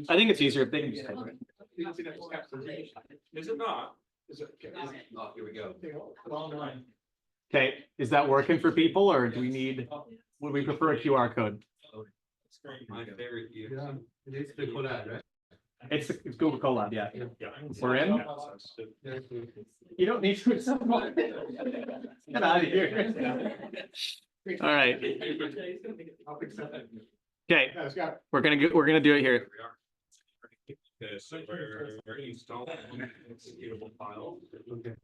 Speaker 1: I think it's easier if they can just type it.
Speaker 6: Is it not?
Speaker 4: Oh, here we go.
Speaker 1: Okay, is that working for people, or do we need, would we prefer a QR code?
Speaker 4: My favorite.
Speaker 6: Yeah. It's the collab, right?
Speaker 1: It's Google Colab, yeah. We're in? You don't need to. Get out of here. All right. Okay, we're gonna do it here.
Speaker 6: Okay, so we're installing executable file. Okay.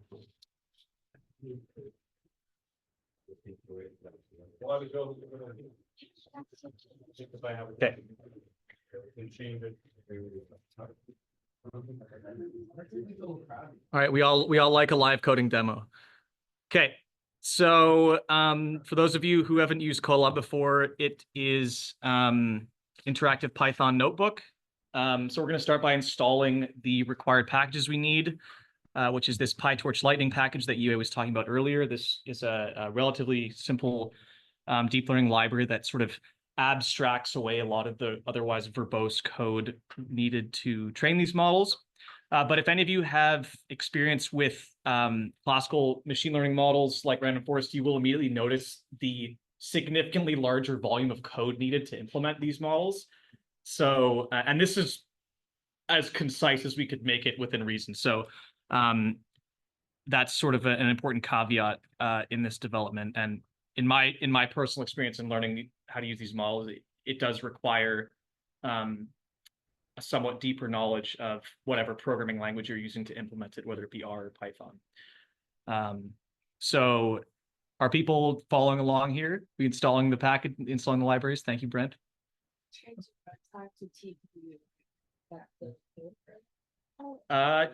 Speaker 1: Okay. All right, we all like a live coding demo. Okay, so for those of you who haven't used Colab before, it is interactive Python notebook. So we're going to start by installing the required packages we need, which is this PyTorch Lightning package that Yue was talking about earlier. This is a relatively simple deep learning library that sort of abstracts away a lot of the otherwise verbose code needed to train these models. But if any of you have experience with classical machine learning models like random forest, you will immediately notice the significantly larger volume of code needed to implement these models. So, and this is as concise as we could make it within reason. So that's sort of an important caveat in this development. And in my personal experience in learning how to use these models, it does require a somewhat deeper knowledge of whatever programming language you're using to implement it, whether it be R or Python. So are people following along here? We installing the package, installing the libraries? Thank you, Brent.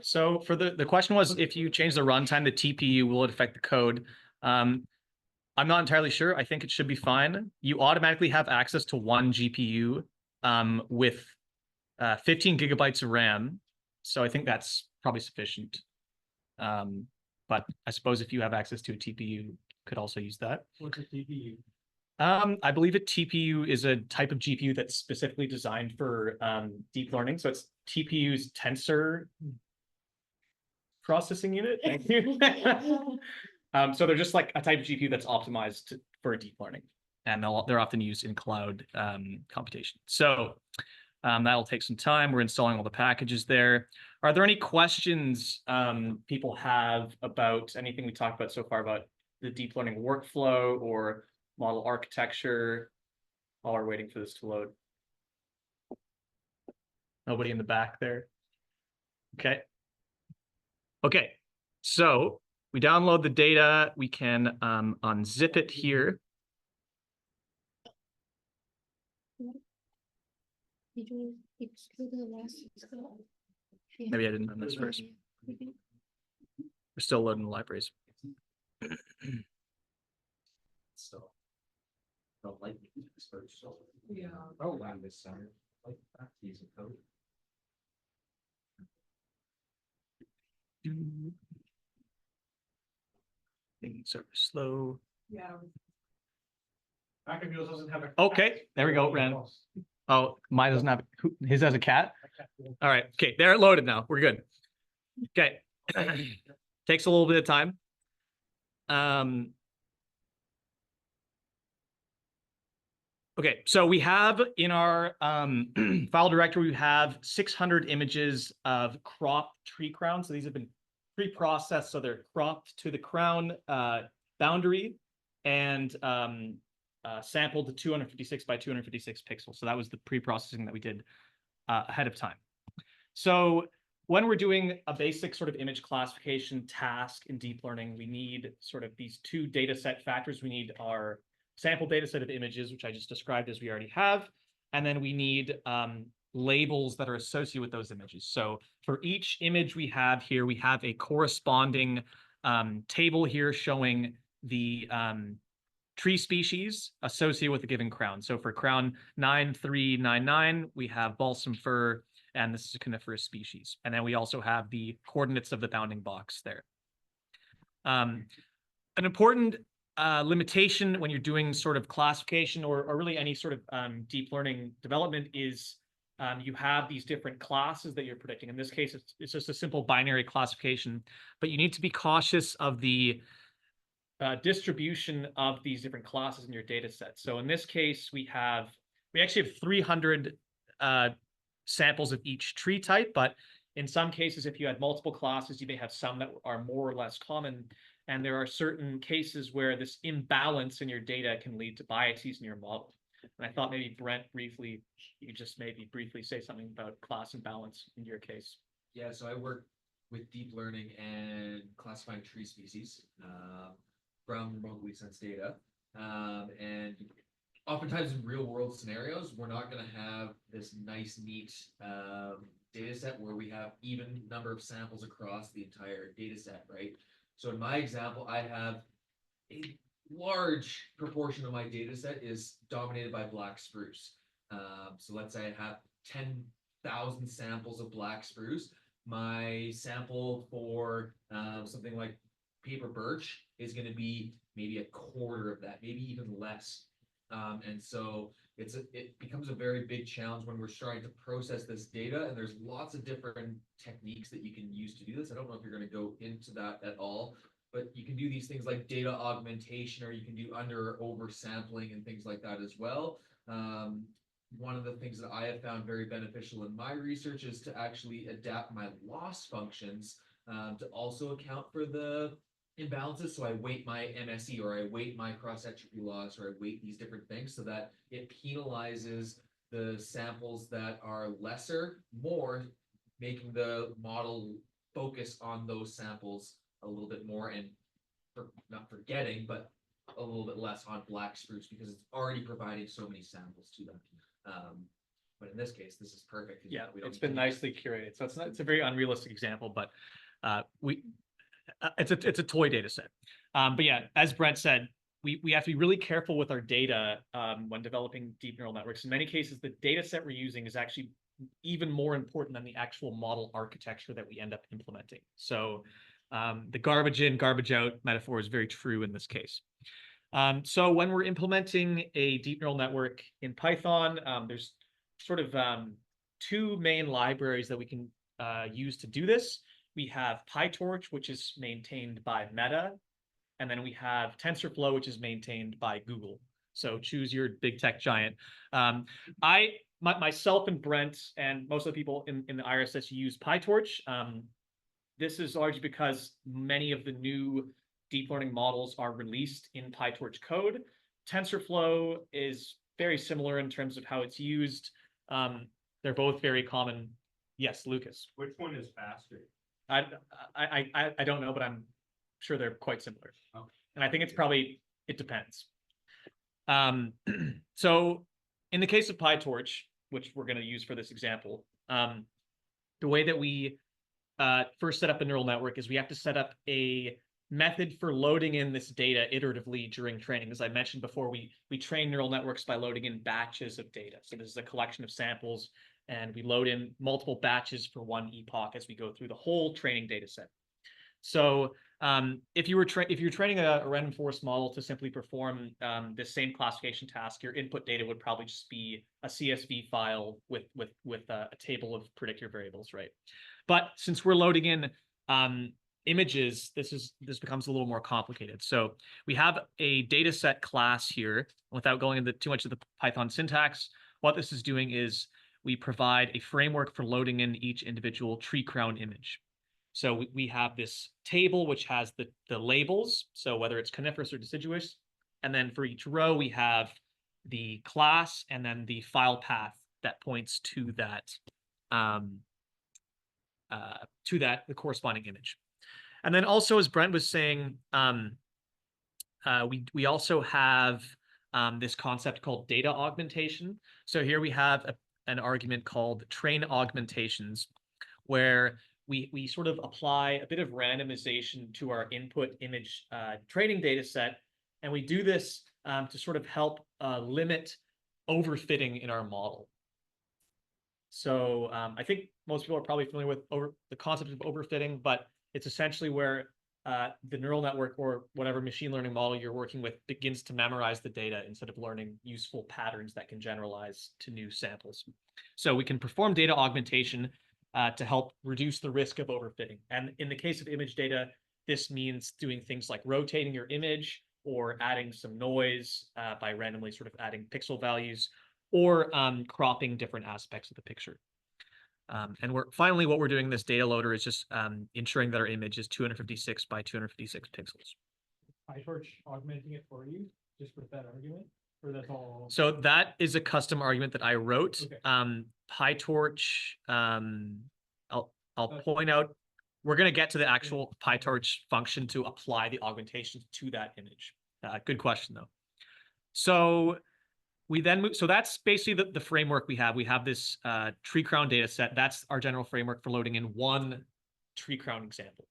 Speaker 1: So for the question was, if you change the runtime, the TPU, will it affect the code? I'm not entirely sure. I think it should be fine. You automatically have access to one GPU with 15 gigabytes of RAM. So I think that's probably sufficient. But I suppose if you have access to a TPU, could also use that.
Speaker 6: What's a TPU?
Speaker 1: I believe a TPU is a type of GPU that's specifically designed for deep learning. So it's TPU's tensor processing unit. Thank you. So they're just like a type of GPU that's optimized for deep learning, and they're often used in cloud computation. So that'll take some time. We're installing all the packages there. Are there any questions people have about anything we talked about so far about the deep learning workflow or model architecture while we're waiting for this to load? Nobody in the back there? Okay. Okay, so we download the data. We can unzip it here.
Speaker 2: Did you exclude the last scope?
Speaker 1: Maybe I didn't run this first. We're still loading the libraries.
Speaker 4: So. Don't like exposed.
Speaker 5: Yeah.
Speaker 4: Oh, wow, this summer, like that, using code.
Speaker 1: Things are slow.
Speaker 5: Yeah.
Speaker 6: Back of yours doesn't have a.
Speaker 1: Okay, there we go, Ren. Oh, mine doesn't have, his has a cat? All right, okay, they're loaded now. We're good. Okay. Takes a little bit of time. Okay, so we have in our file directory, we have 600 images of cropped tree crowns. So these have been pre-processed, so they're cropped to the crown boundary and sampled to 256 by 256 pixels. So that was the pre-processing that we did ahead of time. So when we're doing a basic sort of image classification task in deep learning, we need sort of these two data set factors. We need our sample data set of images, which I just described as we already have. And then we need labels that are associated with those images. So for each image we have here, we have a corresponding table here showing the tree species associated with a given crown. So for crown 9399, we have balsam fir, and this is a coniferous species. And then we also have the coordinates of the bounding box there. An important limitation when you're doing sort of classification or really any sort of deep learning development is you have these different classes that you're predicting. In this case, it's just a simple binary classification, but you need to be cautious of the distribution of these different classes in your data set. So in this case, we actually have 300 samples of each tree type, but in some cases, if you had multiple classes, you may have some that are more or less common. And there are certain cases where this imbalance in your data can lead to biases in your model. And I thought maybe Brent briefly, you could just maybe briefly say something about class imbalance in your case.
Speaker 8: Yeah, so I work with deep learning and classifying tree species from remotely sensed data. And oftentimes in real world scenarios, we're not going to have this nice, neat data set where we have even number of samples across the entire data set, right? So in my example, I have a large proportion of my data set is dominated by black spruce. So let's say I have 10,000 samples of black spruce. My sample for something like paper birch is going to be maybe a quarter of that, maybe even less. And so it becomes a very big challenge when we're starting to process this data, and there's lots of different techniques that you can use to do this. I don't know if you're going to go into that at all, but you can do these things like data augmentation, or you can do under or over sampling and things like that as well. One of the things that I have found very beneficial in my research is to actually adapt my loss functions to also account for the imbalances. So I weight my MSE, or I weight my cross-entropy loss, or I weight these different things so that it penalizes the samples that are lesser more, making the model focus on those samples a little bit more, and not forgetting, but a little bit less on black spruce because it's already providing so many samples to them. But in this case, this is perfect.
Speaker 1: Yeah,
Speaker 8: we don't
Speaker 1: it's been
Speaker 8: need to-
Speaker 1: nicely curated. So it's a very unrealistic example, but it's a toy data set. But yeah, as Brent said, we have to be really careful with our data when developing deep neural networks. In many cases, the data set we're using is actually even more important than the actual model architecture that we end up implementing. So the garbage in, garbage out metaphor is very true in this case. So when we're implementing a deep neural network in Python, there's sort of two main libraries that we can use to do this. We have PyTorch, which is maintained by Meta, and then we have TensorFlow, which is maintained by Google. So choose your big tech giant. Myself and Brent and most of the people in the IRSS use PyTorch. This is largely because many of the new deep learning models are released in PyTorch code. TensorFlow is very similar in terms of how it's used. They're both very common. Yes, Lucas.
Speaker 6: Which one is faster?
Speaker 1: I don't know, but I'm sure they're quite similar.
Speaker 6: Okay.
Speaker 1: And I think it's probably, it depends. So in the case of PyTorch, which we're going to use for this example, the way that we first set up a neural network is we have to set up a method for loading in this data iteratively during training. As I mentioned before, we train neural networks by loading in batches of data. So this is a collection of samples, and we load in multiple batches for one epoch as we go through the whole training data set. So if you're training a random forest model to simply perform this same classification task, your input data would probably just be a CSV file with a table of predictor variables, right? But since we're loading in images, this becomes a little more complicated. So we have a data set class here. Without going into too much of the Python syntax, what this is doing is we provide a framework for loading in each individual tree crown image. So we have this table which has the labels, so whether it's coniferous or deciduous, and then for each row we have the class and then the file path that points to that the corresponding image. And then also, as Brent was saying, we also have this concept called data augmentation. So here we have an argument called train augmentations, where we sort of apply a bit of randomization to our input image training data set. And we do this to sort of help limit overfitting in our model. So I think most people are probably familiar with the concept of overfitting, but it's essentially where the neural network or whatever machine learning model you're working with begins to memorize the data instead of learning useful patterns that can generalize to new samples. So we can perform data augmentation to help reduce the risk of overfitting. And in the case of image data, this means doing things like rotating your image or adding some noise by randomly sort of adding pixel values, or cropping different aspects of the picture. And finally, what we're doing in this data loader is just ensuring that our image is 256 by 256 pixels. PyTorch augmenting it for you, just with that argument? Or that's all?
Speaker 7: So that is a custom argument that I wrote.
Speaker 1: Okay.
Speaker 7: PyTorch, I'll point out, we're going to get to the actual PyTorch function to apply the augmentations to that image. Good question, though. So we then move, so that's basically the framework we have. We have this tree crown data set. That's our general framework for loading in one tree crown example.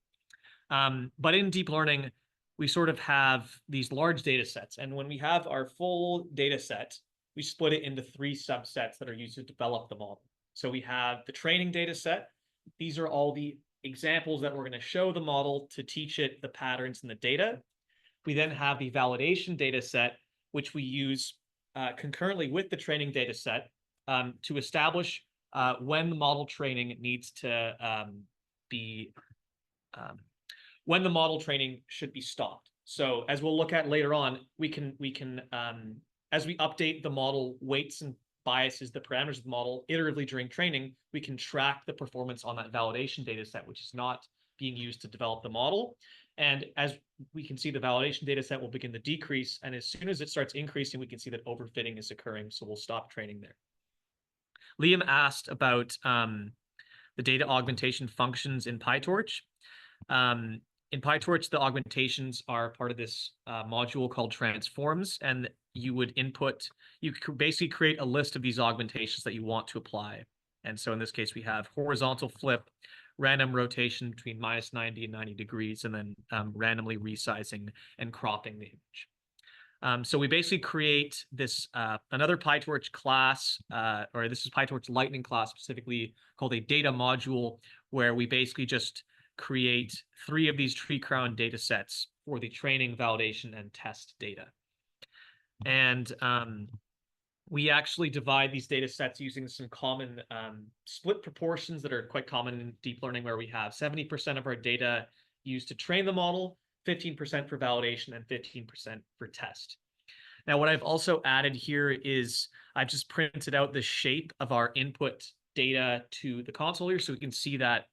Speaker 7: But in deep learning, we sort of have these large data sets. And when we have our full data set, we split it into three subsets that are used to develop the model. So we have the training data set. These are all the examples that we're going to show the model to teach it the patterns in the data. We then have the validation data set, which we use concurrently with the training data set to establish when the model training needs to when the model training should be stopped. So as we'll look at later on, we can as we update the model weights and biases, the parameters of the model iteratively during training, we can track the performance on that validation data set, which is not being used to develop the model. And as we can see, the validation data set will begin to decrease. And as soon as it starts increasing, we can see that overfitting is occurring. So we'll stop training there. Liam asked about the data augmentation functions in PyTorch. In PyTorch, the augmentations are part of this module called transforms, and you would input, you could basically create a list of these augmentations that you want to apply. And so in this case, we have horizontal flip, random rotation between -90 and 90 degrees, and then randomly resizing and cropping the image. So we basically create this another PyTorch class, or this is PyTorch Lightning class specifically called a data module, where we basically just create 3 of these tree crown data sets for the training, validation, and test data. And we actually divide these data sets using some common split proportions that are quite common in deep learning, where we have 70% of our data used to train the model, 15% for validation, and 15% for test. Now, what I've also added here is I've just printed out the shape of our input data to the console here, so we can see that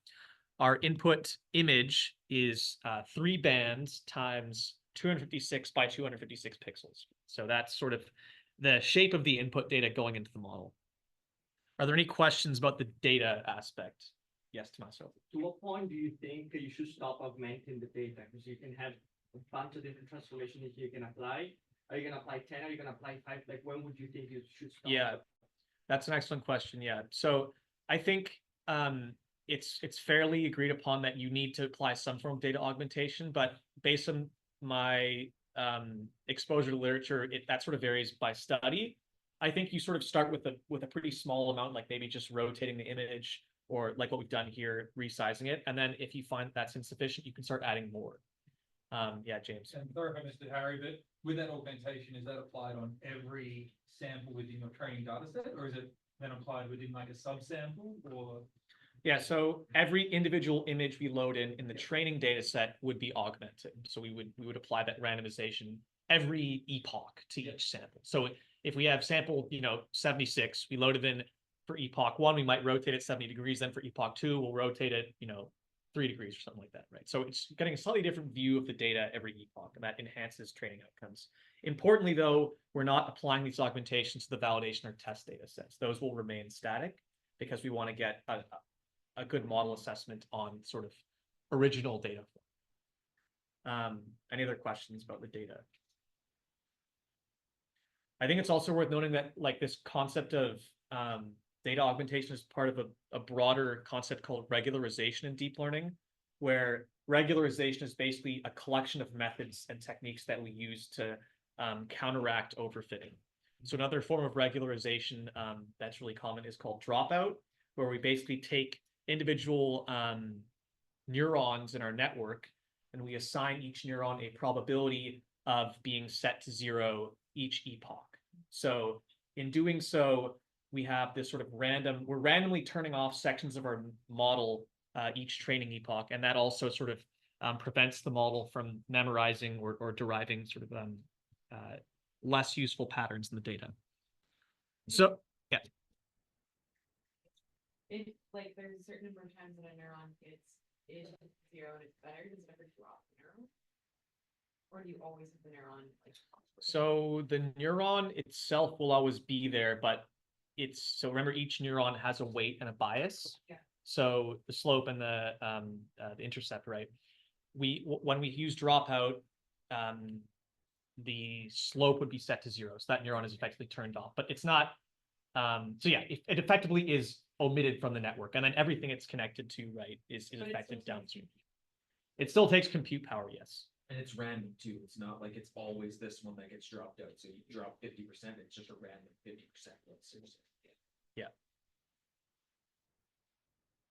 Speaker 7: our input image is 3 bands times 256 by 256 pixels. So that's sort of the shape of the input data going into the model. Are there any questions about the data aspect? Yes, Tommaso.
Speaker 9: To what point do you think you should stop augmenting the data? Because you can have a bunch of different transformations you can apply. Are you going to apply 10? Are you going to apply 5? Like, when would you think you should stop?
Speaker 7: Yeah, that's an excellent question. Yeah. So I think it's fairly agreed upon that you need to apply some form of data augmentation, but based on my exposure to literature, that sort of varies by study. I think you sort of start with a pretty small amount, like maybe just rotating the image, or like what we've done here, resizing it. And then if you find that's insufficient, you can start adding more. Yeah, James.
Speaker 10: And sorry if I missed it, Harry, but with that augmentation, is that applied on every sample within your training data set, or is it then applied within like a subsample, or?
Speaker 7: Yeah, so every individual image we load in the training data set would be augmented. So we would apply that randomization every epoch to each sample. So if we have sample, 76, we load it in for epoch 1, we might rotate it 70 degrees. Then for epoch 2, we'll rotate it, 3 degrees or something like that, right? So it's getting a slightly different view of the data every epoch, and that enhances training outcomes. Importantly, though, we're not applying these augmentations to the validation or test data sets. Those will remain static because we want to get a good model assessment on sort of original data. Any other questions about the data? I think it's also worth noting that like this concept of data augmentation is part of a broader concept called regularization in deep learning, where regularization is basically a collection of methods and techniques that we use to counteract overfitting. So another form of regularization that's really common is called dropout, where we basically take individual neurons in our network and we assign each neuron a probability of being set to 0 each epoch. So in doing so, we have this sort of we're randomly turning off sections of our model each training epoch, and that also sort of prevents the model from memorizing or deriving sort of less useful patterns in the data. So, yeah.
Speaker 3: If like there's a certain number of times that a neuron is 0 and it's better, does it ever drop the neuron? Or do you always have the neuron like?
Speaker 7: So the neuron itself will always be there, but so remember each neuron has a weight and a bias.
Speaker 3: Yeah.
Speaker 7: So the slope and the intercept, right? When we use dropout, the slope would be set to 0. So that neuron is effectively turned off, but it's not. So yeah, it effectively is omitted from the network, and then everything it's connected to, right, is affected downstream. It still takes compute power, yes.
Speaker 8: And it's random too. It's not like it's always this one that gets dropped out. So you drop 50%, it's just a random 50%.
Speaker 7: Yeah.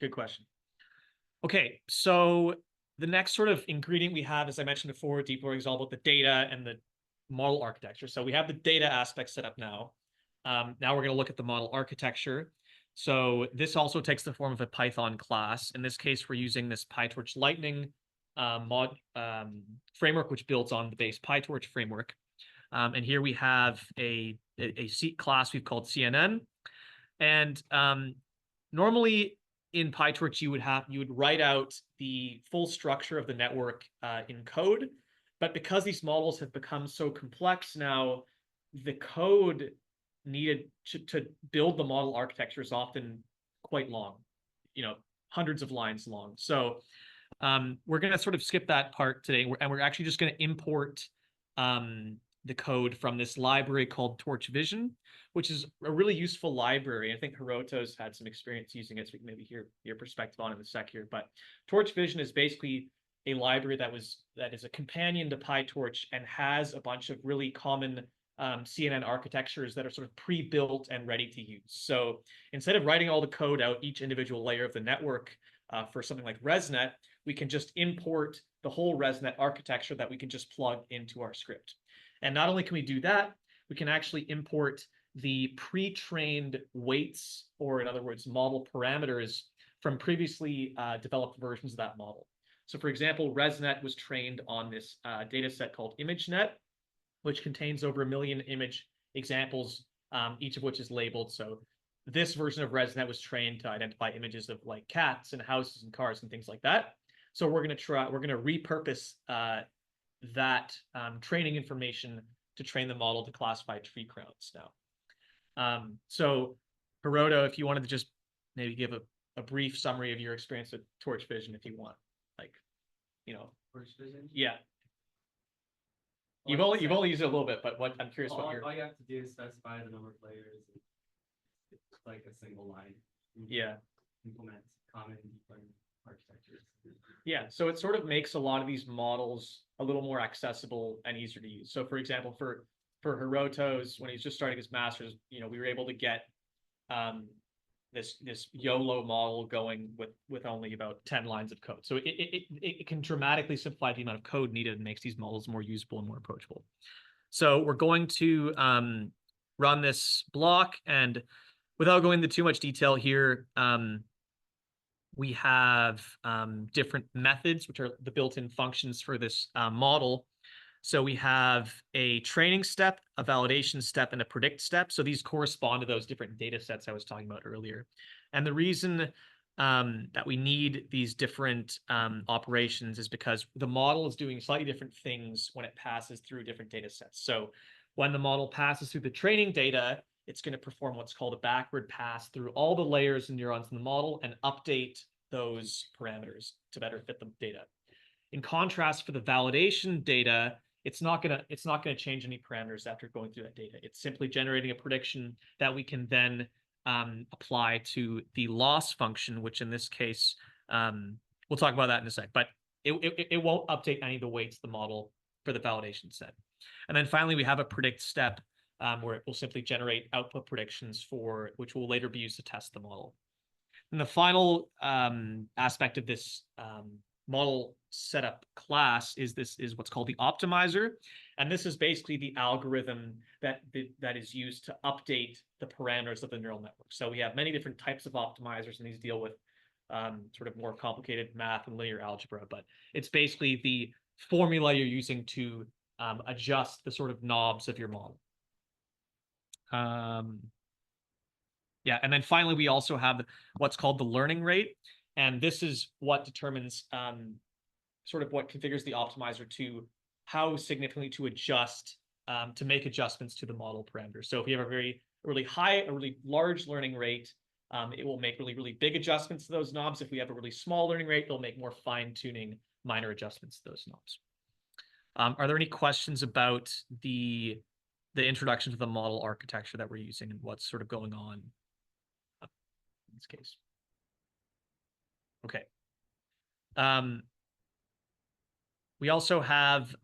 Speaker 7: Good question. Okay, so the next sort of ingredient we have, as I mentioned before, deep learning is all about the data and the model architecture. So we have the data aspect set up now. Now we're going to look at the model architecture. So this also takes the form of a Python class. In this case, we're using this PyTorch Lightning framework, which builds on the base PyTorch framework. And here we have a class we've called CNN. And normally in PyTorch, you would write out the full structure of the network in code. But because these models have become so complex now, the code needed to build the model architecture is often quite long, hundreds of lines long. So we're going to sort of skip that part today, and we're actually just going to import the code from this library called Torch Vision, which is a really useful library. I think Hiroto's had some experience using it, so we can maybe hear your perspective on it in a sec here. But Torch Vision is basically a library that is a companion to PyTorch and has a bunch of really common CNN architectures that are sort of pre-built and ready to use. So instead of writing all the code out each individual layer of the network for something like ResNet, we can just import the whole ResNet architecture that we can just plug into our script. And not only can we do that, we can actually import the pre-trained weights, or in other words, model parameters from previously developed versions of that model. So for example, ResNet was trained on this data set called ImageNet, which contains over 1 million image examples, each of which is labeled. So this version of ResNet was trained to identify images of like cats and houses and cars and things like that. So we're going to repurpose that training information to train the model to classify tree crowns now. So Hiroto, if you wanted to just maybe give a brief summary of your experience with Torch Vision, if you want, like,
Speaker 9: Torch Vision?
Speaker 7: Yeah. You've only used it a little bit, but I'm curious what you're.
Speaker 9: All you have to do is specify the number of layers. It's like a single line.
Speaker 7: Yeah.
Speaker 9: Implement common deep learning architectures.
Speaker 7: Yeah, so it sort of makes a lot of these models a little more accessible and easier to use. So for example, for Hiroto's, when he's just starting his master's, we were able to get this YOLO model going with only about 10 lines of code. So it can dramatically simplify the amount of code needed and makes these models more usable and more approachable. So we're going to run this block, and without going into too much detail here, we have different methods, which are the built-in functions for this model. So we have a training step, a validation step, and a predict step. So these correspond to those different data sets I was talking about earlier. And the reason that we need these different operations is because the model is doing slightly different things when it passes through different data sets. So when the model passes through the training data, it's going to perform what's called a backward pass through all the layers and neurons in the model and update those parameters to better fit the data. In contrast, for the validation data, it's not gonna change any parameters after going through that data. It's simply generating a prediction that we can then apply to the loss function, which in this case, we'll talk about that in a sec, but it won't update any of the weights of the model for the validation set. And then finally, we have a predict step where it will simply generate output predictions which will later be used to test the model. And the final aspect of this model setup class is what's called the optimizer. And this is basically the algorithm that is used to update the parameters of the neural network. So we have many different types of optimizers, and these deal with sort of more complicated math and linear algebra, but it's basically the formula you're using to adjust the sort of knobs of your model. Yeah, and then finally, we also have what's called the learning rate. And this is what determines sort of what configures the optimizer to how significantly to adjust, to make adjustments to the model parameters. So if you have a really large learning rate, it will make really big adjustments to those knobs. If we have a really small learning rate, it'll make more fine-tuning minor adjustments to those knobs. Are there any questions about the introduction to the model architecture that we're using and what's sort of going on in this case? Okay. We also have,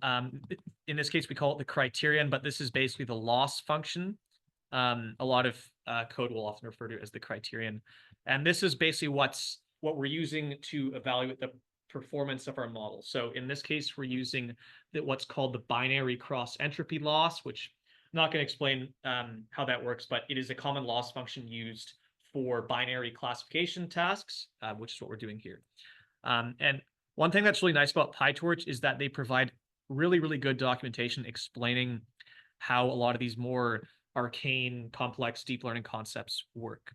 Speaker 7: in this case, we call it the criterion, but this is basically the loss function. A lot of code will often refer to it as the criterion. And this is basically what we're using to evaluate the performance of our model. So in this case, we're using what's called the binary cross entropy loss, which I'm not going to explain how that works, but it is a common loss function used for binary classification tasks, which is what we're doing here. And one thing that's really nice about PyTorch is that they provide really good documentation explaining how a lot of these more arcane, complex deep learning concepts work.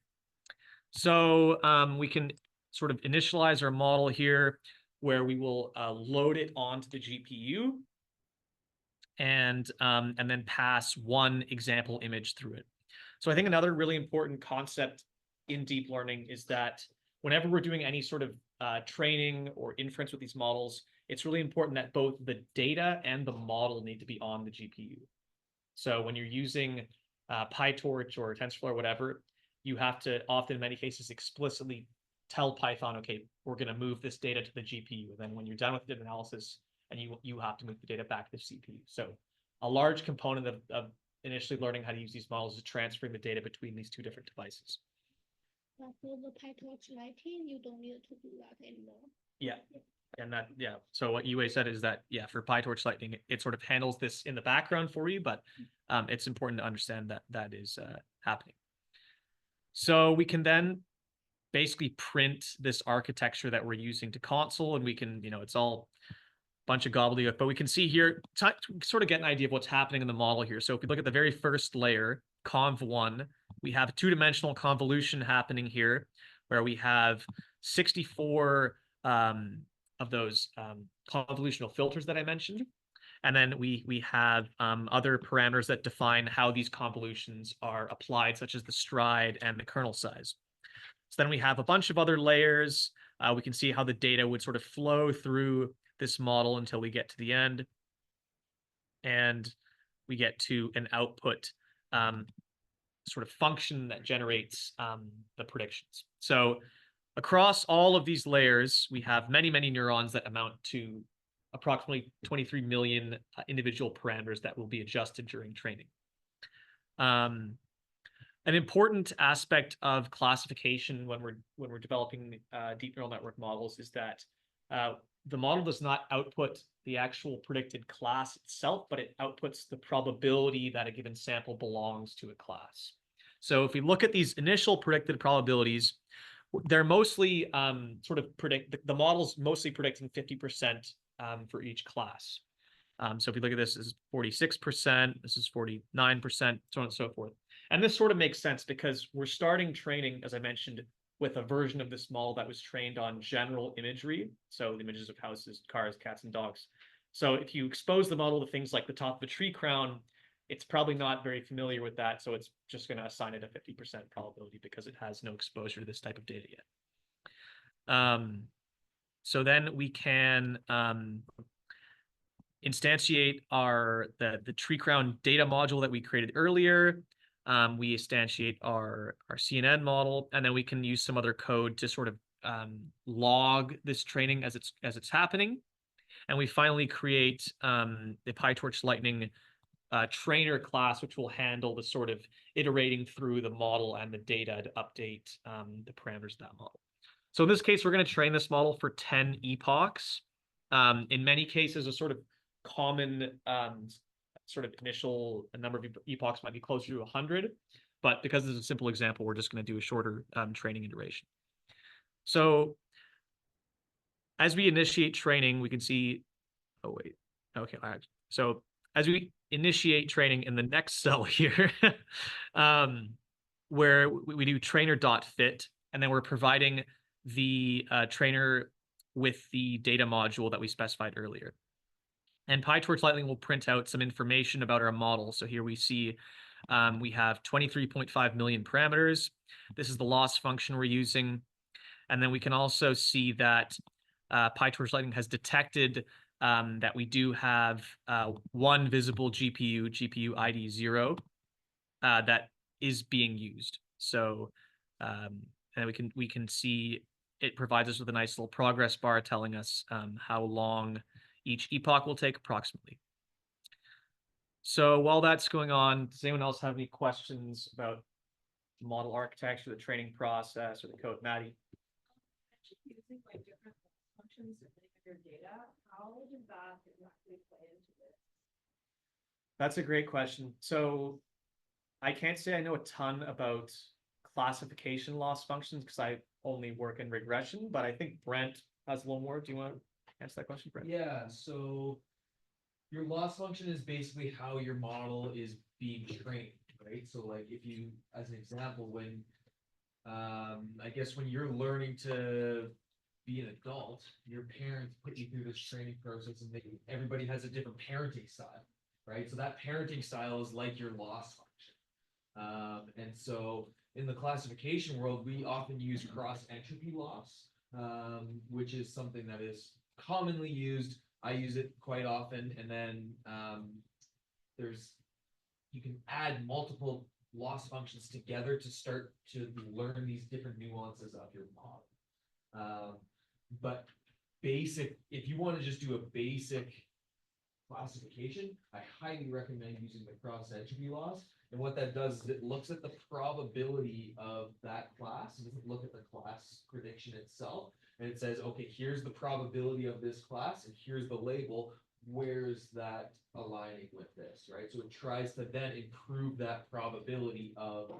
Speaker 7: So we can sort of initialize our model here, where we will load it onto the GPU and then pass one example image through it. So I think another really important concept in deep learning is that whenever we're doing any sort of training or inference with these models, it's really important that both the data and the model need to be on the GPU. So when you're using PyTorch or TensorFlow or whatever, you have to often, in many cases, explicitly tell Python, okay, we're going to move this data to the GPU. And then when you're done with the data analysis, and you have to move the data back to the CPU. So a large component of initially learning how to use these models is transferring the data between these two different devices.
Speaker 2: But for the PyTorch lighting, you don't need to do that anymore.
Speaker 7: Yeah. And that, yeah. So what Yue said is that, yeah, for PyTorch Lightning, it sort of handles this in the background for you, but it's important to understand that that is happening. So we can then basically print this architecture that we're using to console, and we can, it's all a bunch of gobbledygook, but we can see here, sort of get an idea of what's happening in the model here. So if we look at the very first layer, conv1, we have two-dimensional convolution happening here, where we have 64 of those convolutional filters that I mentioned. And then we have other parameters that define how these convolutions are applied, such as the stride and the kernel size. So then we have a bunch of other layers. We can see how the data would sort of flow through this model until we get to the end. And we get to an output sort of function that generates the predictions. So across all of these layers, we have many, many neurons that amount to approximately 23 million individual parameters that will be adjusted during training. An important aspect of classification when we're developing deep neural network models is that the model does not output the actual predicted class itself, but it outputs the probability that a given sample belongs to a class. So if we look at these initial predicted probabilities, they're mostly sort of the model's mostly predicting 50% for each class. So if you look at this is 46%, this is 49%, so on and so forth. And this sort of makes sense because we're starting training, as I mentioned, with a version of this model that was trained on general imagery. So the images of houses, cars, cats, and dogs. So if you expose the model to things like the top of a tree crown, it's probably not very familiar with that. So it's just going to assign it a 50% probability because it has no exposure to this type of data yet. So then we can instantiate the tree crown data module that we created earlier. We instantiate our CNN model, and then we can use some other code to sort of log this training as it's happening. And we finally create the PyTorch Lightning trainer class, which will handle the sort of iterating through the model and the data to update the parameters of that model. So in this case, we're going to train this model for 10 epochs. In many cases, a sort of common sort of initial number of epochs might be closer to 100, but because this is a simple example, we're just going to do a shorter training iteration. So as we initiate training, we can see, oh wait, okay, all right. So as we initiate training in the next cell here, where we do trainer.fit, and then we're providing the trainer with the data module that we specified earlier. And PyTorch Lightning will print out some information about our model. So here we see we have 23.5 million parameters. This is the loss function we're using. And then we can also see that PyTorch Lightning has detected that we do have one visible GPU ID 0, that is being used. So and we can see it provides us with a nice little progress bar telling us how long each epoch will take approximately. So while that's going on, does anyone else have any questions about model architecture, the training process, or the code? Maddie?
Speaker 5: Using like different functions to think of your data, how does that exactly play into this?
Speaker 7: That's a great question. So I can't say I know a ton about classification loss functions because I only work in regression, but I think Brent has a little more. Do you want to answer that question, Brent?
Speaker 8: Yeah, so your loss function is basically how your model is being trained, right? So like if you, as an example, when I guess when you're learning to be an adult, your parents put you through this training process, and everybody has a different parenting style, right? So that parenting style is like your loss function. And so in the classification world, we often use cross entropy loss, which is something that is commonly used. I use it quite often, and then you can add multiple loss functions together to start to learn these different nuances of your model. But basic, if you want to just do a basic classification, I highly recommend using the cross entropy loss. And what that does is it looks at the probability of that class. It doesn't look at the class prediction itself. And it says, okay, here's the probability of this class, and here's the label. Where's that aligning with this, right? So it tries to then improve that probability of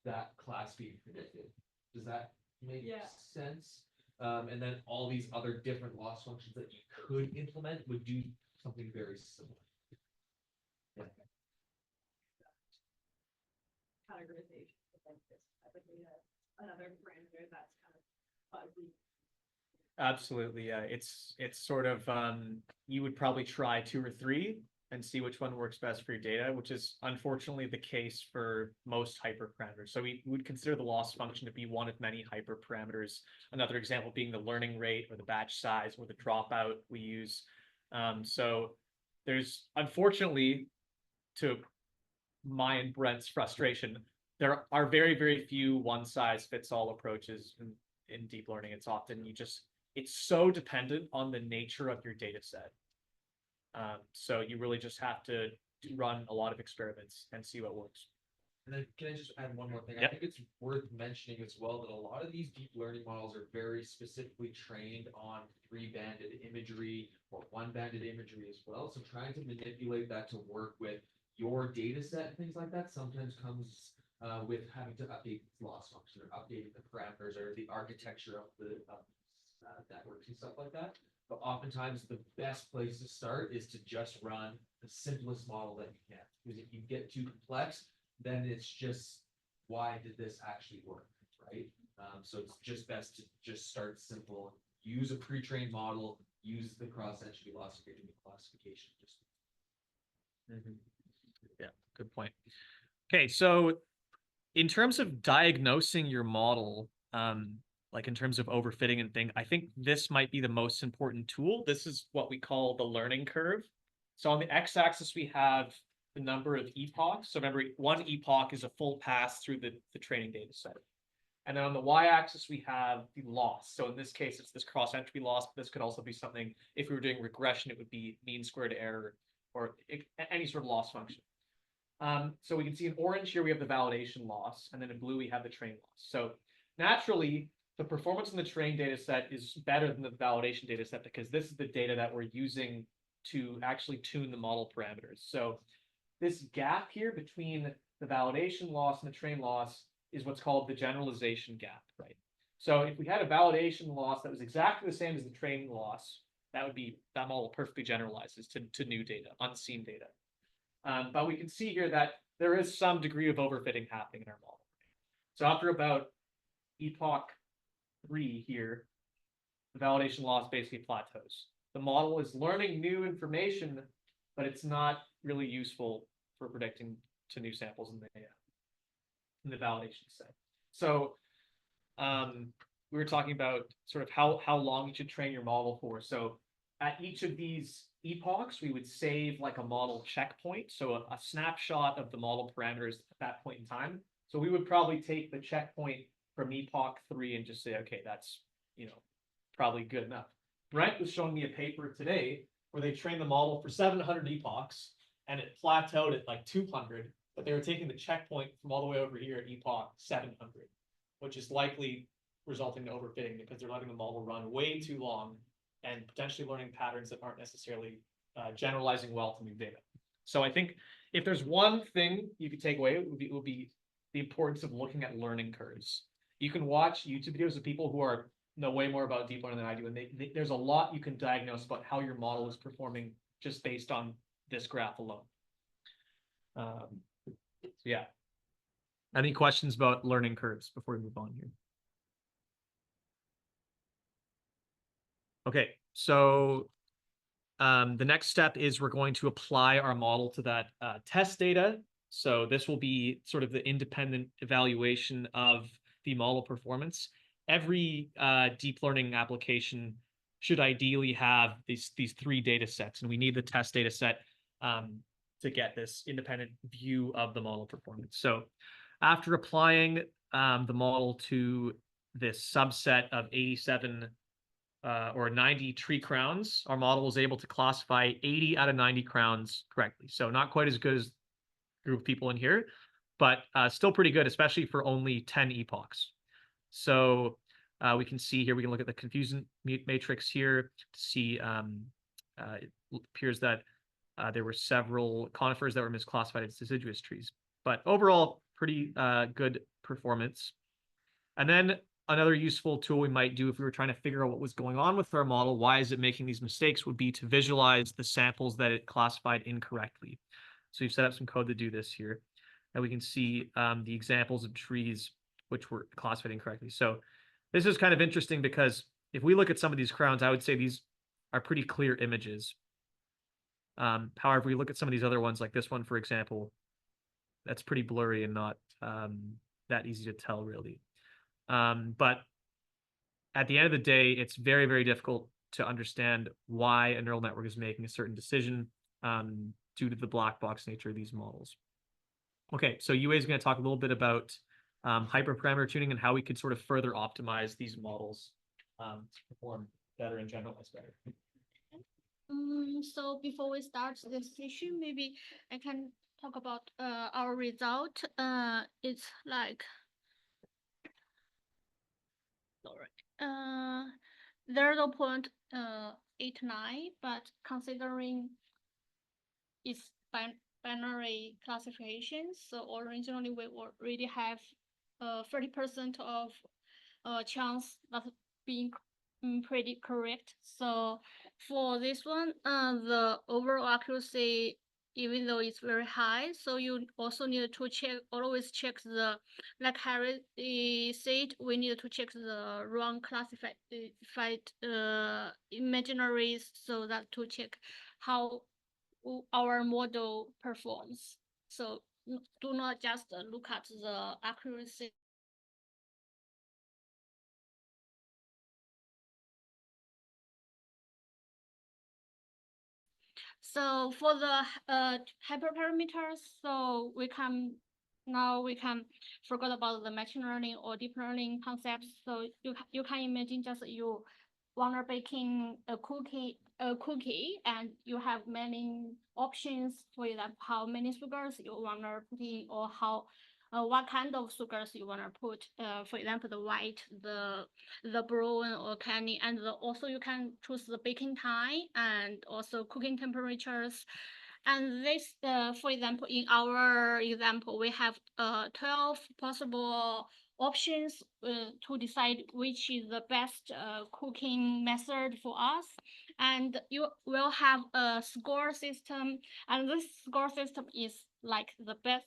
Speaker 8: that class being predicted. Does that make
Speaker 5: Yeah.
Speaker 8: sense? And then all these other different loss functions that you could implement would do something very similar.
Speaker 5: Categorization of like this type of data, another parameter that's kind of fuzzy.
Speaker 7: Absolutely, yeah. It's sort of you would probably try 2 or 3 and see which one works best for your data, which is unfortunately the case for most hyperparameters. So we would consider the loss function to be one of many hyperparameters. Another example being the learning rate or the batch size or the dropout we use. So there's unfortunately, to my and Brent's frustration, there are very, very few one-size-fits-all approaches in deep learning. It's often it's so dependent on the nature of your data set. So you really just have to run a lot of experiments and see what works.
Speaker 8: And then can I just add one more thing? I
Speaker 7: Yep.
Speaker 8: think it's worth mentioning as well that a lot of these deep learning models are very specifically trained on 3-banded imagery or 1-banded imagery as well. So trying to manipulate that to work with your data set and things like that sometimes comes with having to update loss function or updating the parameters or the architecture of the networks and stuff like that. But oftentimes the best place to start is to just run the simplest model that you can. Because if you get too complex, then it's just, why did this actually work, right? So it's just best to just start simple, use a pre-trained model, use the cross-entropy loss classification.
Speaker 7: Yeah, good point. Okay, so in terms of diagnosing your model, like in terms of overfitting and thing, I think this might be the most important tool. This is what we call the learning curve. So on the x-axis, we have the number of epochs. So remember, one epoch is a full pass through the training data set. And then on the y-axis, we have the loss. So in this case, it's this cross-entropy loss, but this could also be something, if we were doing regression, it would be mean squared error or any sort of loss function. So we can see in orange here, we have the validation loss, and then in blue, we have the train loss. So naturally, the performance in the train data set is better than the validation data set because this is the data that we're using to actually tune the model parameters. So this gap here between the validation loss and the train loss is what's called the generalization gap, right? So if we had a validation loss that was exactly the same as the train loss, that model perfectly generalizes to new data, unseen data. But we can see here that there is some degree of overfitting happening in our model. So after about epoch 3 here, the validation loss basically plateaus. The model is learning new information, but it's not really useful for predicting to new samples in the validation set. So we were talking about sort of how long you should train your model for. So at each of these epochs, we would save like a model checkpoint. So a snapshot of the model parameters at that point in time. So we would probably take the checkpoint from epoch 3 and just say, okay, that's, probably good enough. Brent was showing me a paper today where they trained the model for 700 epochs and it plateaued at like 200, but they were taking the checkpoint from all the way over here at epoch 700, which is likely resulting in overfitting because they're letting the model run way too long and potentially learning patterns that aren't necessarily generalizing well to new data. So I think if there's one thing you could take away, it would be the importance of looking at learning curves. You can watch YouTube videos of people who know way more about deep learning than I do, and there's a lot you can diagnose about how your model is performing just based on this graph alone. So yeah. Any questions about learning curves before we move on here? Okay, so the next step is we're going to apply our model to that test data. So this will be sort of the independent evaluation of the model performance. Every deep learning application should ideally have these 3 data sets, and we need the test data set to get this independent view of the model performance. So after applying the model to this subset of 87 or 90 tree crowns, our model was able to classify 80 out of 90 crowns correctly. So not quite as good as the group of people in here, but still pretty good, especially for only 10 epochs. So we can see here, we can look at the confusion matrix here to see it appears that there were several conifers that were misclassified as deciduous trees. But overall, pretty good performance. And then another useful tool we might do if we were trying to figure out what was going on with our model, why is it making these mistakes, would be to visualize the samples that it classified incorrectly. So we've set up some code to do this here. And we can see the examples of trees which were classified incorrectly. So this is kind of interesting because if we look at some of these crowns, I would say these are pretty clear images. However, if we look at some of these other ones, like this one, for example, that's pretty blurry and not that easy to tell, really. But at the end of the day, it's very, very difficult to understand why a neural network is making a certain decision due to the black box nature of these models. Okay, so UA is going to talk a little bit about hyperparameter tuning and how we could sort of further optimize these models to perform better and generalize better.
Speaker 2: So before we start this session, maybe I can talk about our result. It's like 0.89, but considering its binary classification, so originally we already have 30% of chance of being pretty correct. So for this one, the overall accuracy, even though it's very high, so you also need to always check the, like Harry said, we need to check the wrong classified imaginaries, so that to check how our model performs. So do not just look at the accuracy. So for the hyperparameters, so we can forget about the machine learning or deep learning concepts. So you can imagine just you wanna baking a cookie, and you have many options. For example, how many sugars you wanna put in, or how what kind of sugars you wanna put. For example, the white, the brown or candy, and also you can choose the baking time and also cooking temperatures. And this, for example, in our example, we have 12 possible options to decide which is the best cooking method for us. And you will have a score system, and this score system is like the best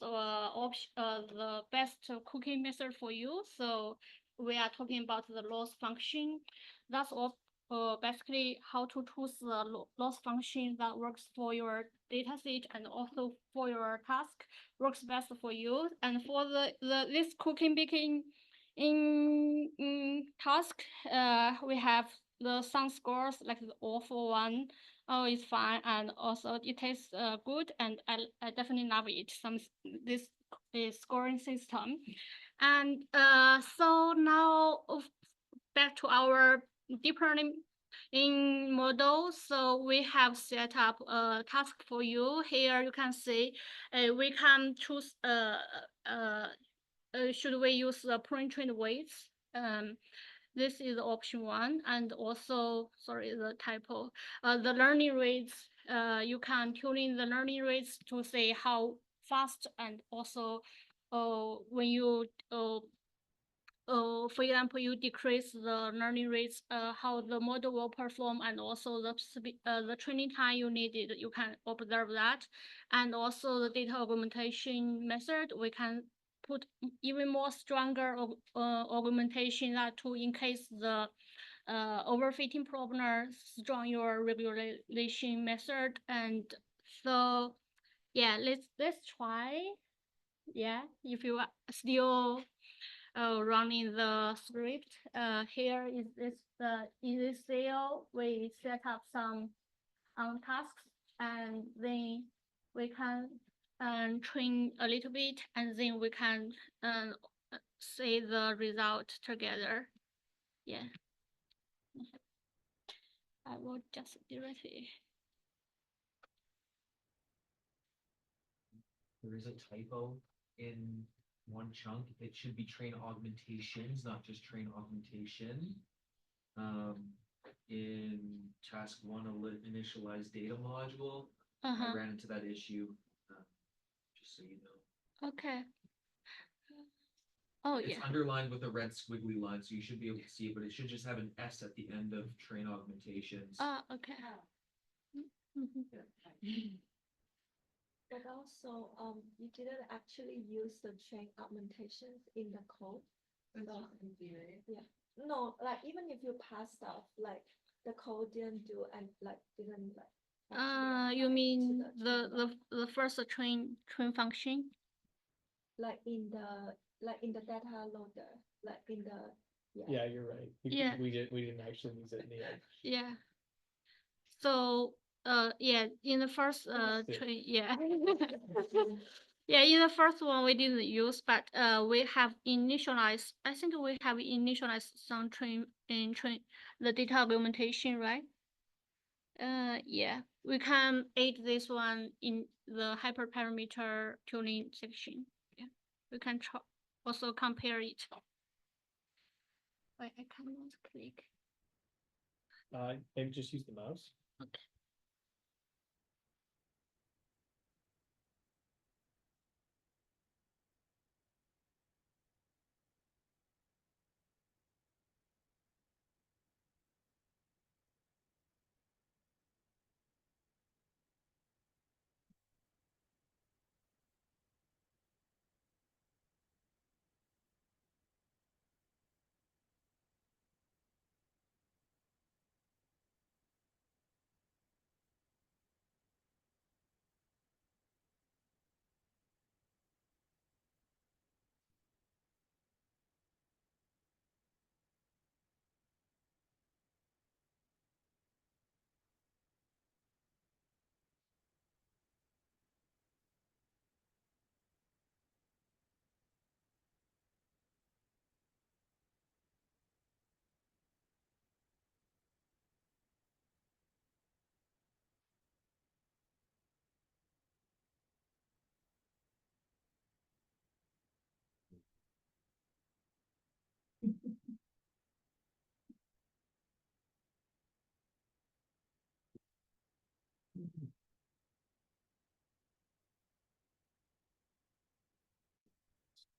Speaker 2: option, the best cooking method for you. So we are talking about the loss function. That's all. Basically how to choose the loss function that works for your dataset and also for your task, works best for you. And for this cooking baking in task, we have the some scores like the all for one. Oh, it's fine, and also it tastes good, and I definitely love it. This scoring system. And so now back to our deep learning in model. So we have set up a task for you. Here you can see we can choose should we use the pre-trained weights. This is option 1, and also, sorry, the typo, the learning rates. You can tune in the learning rates to say how fast, and also when you for example, you decrease the learning rates, how the model will perform, and also the training time you needed, you can observe that. And also the data augmentation method, we can put even more stronger augmentation that to in case the overfitting problem strong your regulation method. And so yeah, let's try. Yeah, if you are still running the script. Here is this in this cell we set up some tasks, and then we can train a little bit, and then we can see the result together. Yeah. I will just directly.
Speaker 8: There is a typo in one chunk. It should be train augmentations, not just train augmentation. In task one, initialize data module, I
Speaker 2: Uh-huh.
Speaker 8: ran into that issue, just so you know.
Speaker 2: Okay. Oh,
Speaker 8: It's
Speaker 2: yeah.
Speaker 8: underlined with a red squiggly line, so you should be able to see it, but it should just have an S at the end of train augmentations.
Speaker 2: Okay. Mhm.
Speaker 5: But also, you didn't actually use the train augmentations in the code. So, yeah, no, like even if you pass stuff, like the code didn't do and like didn't like. actually
Speaker 2: You
Speaker 5: apply to
Speaker 2: mean
Speaker 5: train log.
Speaker 2: the first train function?
Speaker 5: Like in the data loader, like in the,
Speaker 1: Yeah, you're right.
Speaker 2: Yeah.
Speaker 1: We didn't actually use it in the end.
Speaker 2: Yeah. So, yeah, in the first
Speaker 1: That's it.
Speaker 2: train, yeah. Yeah, in the first one we didn't use, but we have initialized. I think we have initialized some the data augmentation, right? Yeah, we can add this one in the hyperparameter tuning section. Yeah, we can also compare it. Wait, I cannot click.
Speaker 1: Maybe just use the mouse.
Speaker 2: Okay.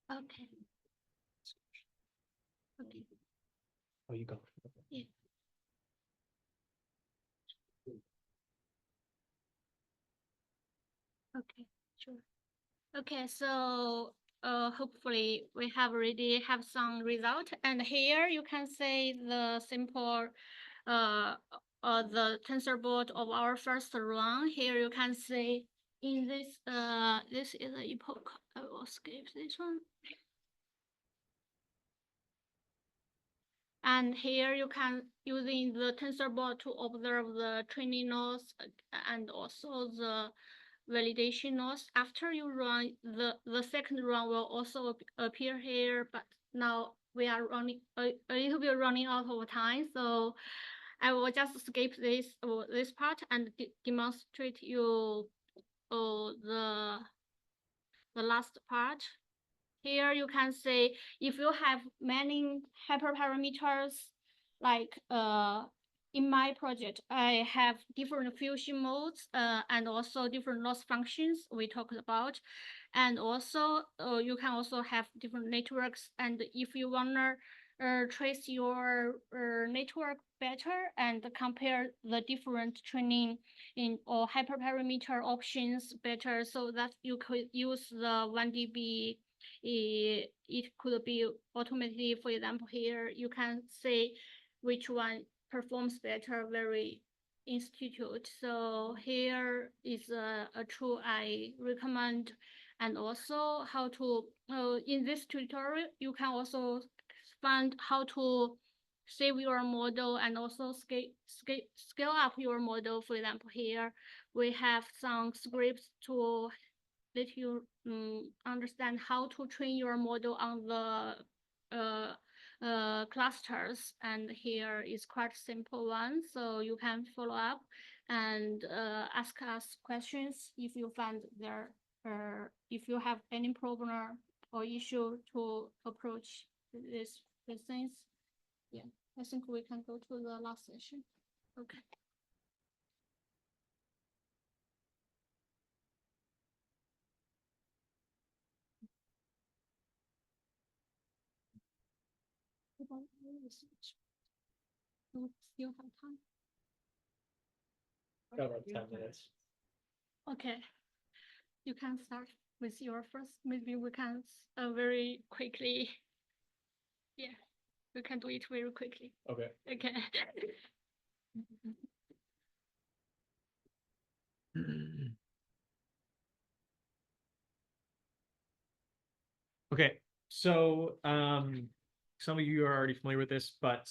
Speaker 2: Okay. Okay.
Speaker 1: Oh, you go.
Speaker 2: Yeah. Okay, sure. Okay, so hopefully we have already have some result, and here you can see the simple the tensor board of our first run. Here you can see in this this is the epoch. I will skip this one. And here you can using the tensor board to observe the training nodes and also the validation nodes. After you run the second run will also appear here, but now we are running a little bit running out of time, so I will just skip this part and demonstrate you the last part. Here you can see if you have many hyperparameters, like in my project, I have different fusion modes and also different loss functions we talked about. And also you can also have different networks. And if you wanna trace your network better and compare the different training in or hyperparameter options better, so that you could use the 1DB. It could be automatically, for example, here you can say which one performs better very institute. So here is a tool I recommend, and also how to in this tutorial you can also find how to save your model and also scale up your model. For example, here we have some scripts to let you understand how to train your model on the clusters. And here is quite simple one, so you can follow up and ask us questions if you find there, if you have any problem or issue to approach these things. Yeah, I think we can go to the last session. Okay. About research. We still have time.
Speaker 7: Got about 10 minutes.
Speaker 2: Okay. You can start with your first. Maybe we can very quickly. Yeah, we can do it very quickly.
Speaker 7: Okay.
Speaker 2: Okay.
Speaker 7: Okay, so some of you are already familiar with this, but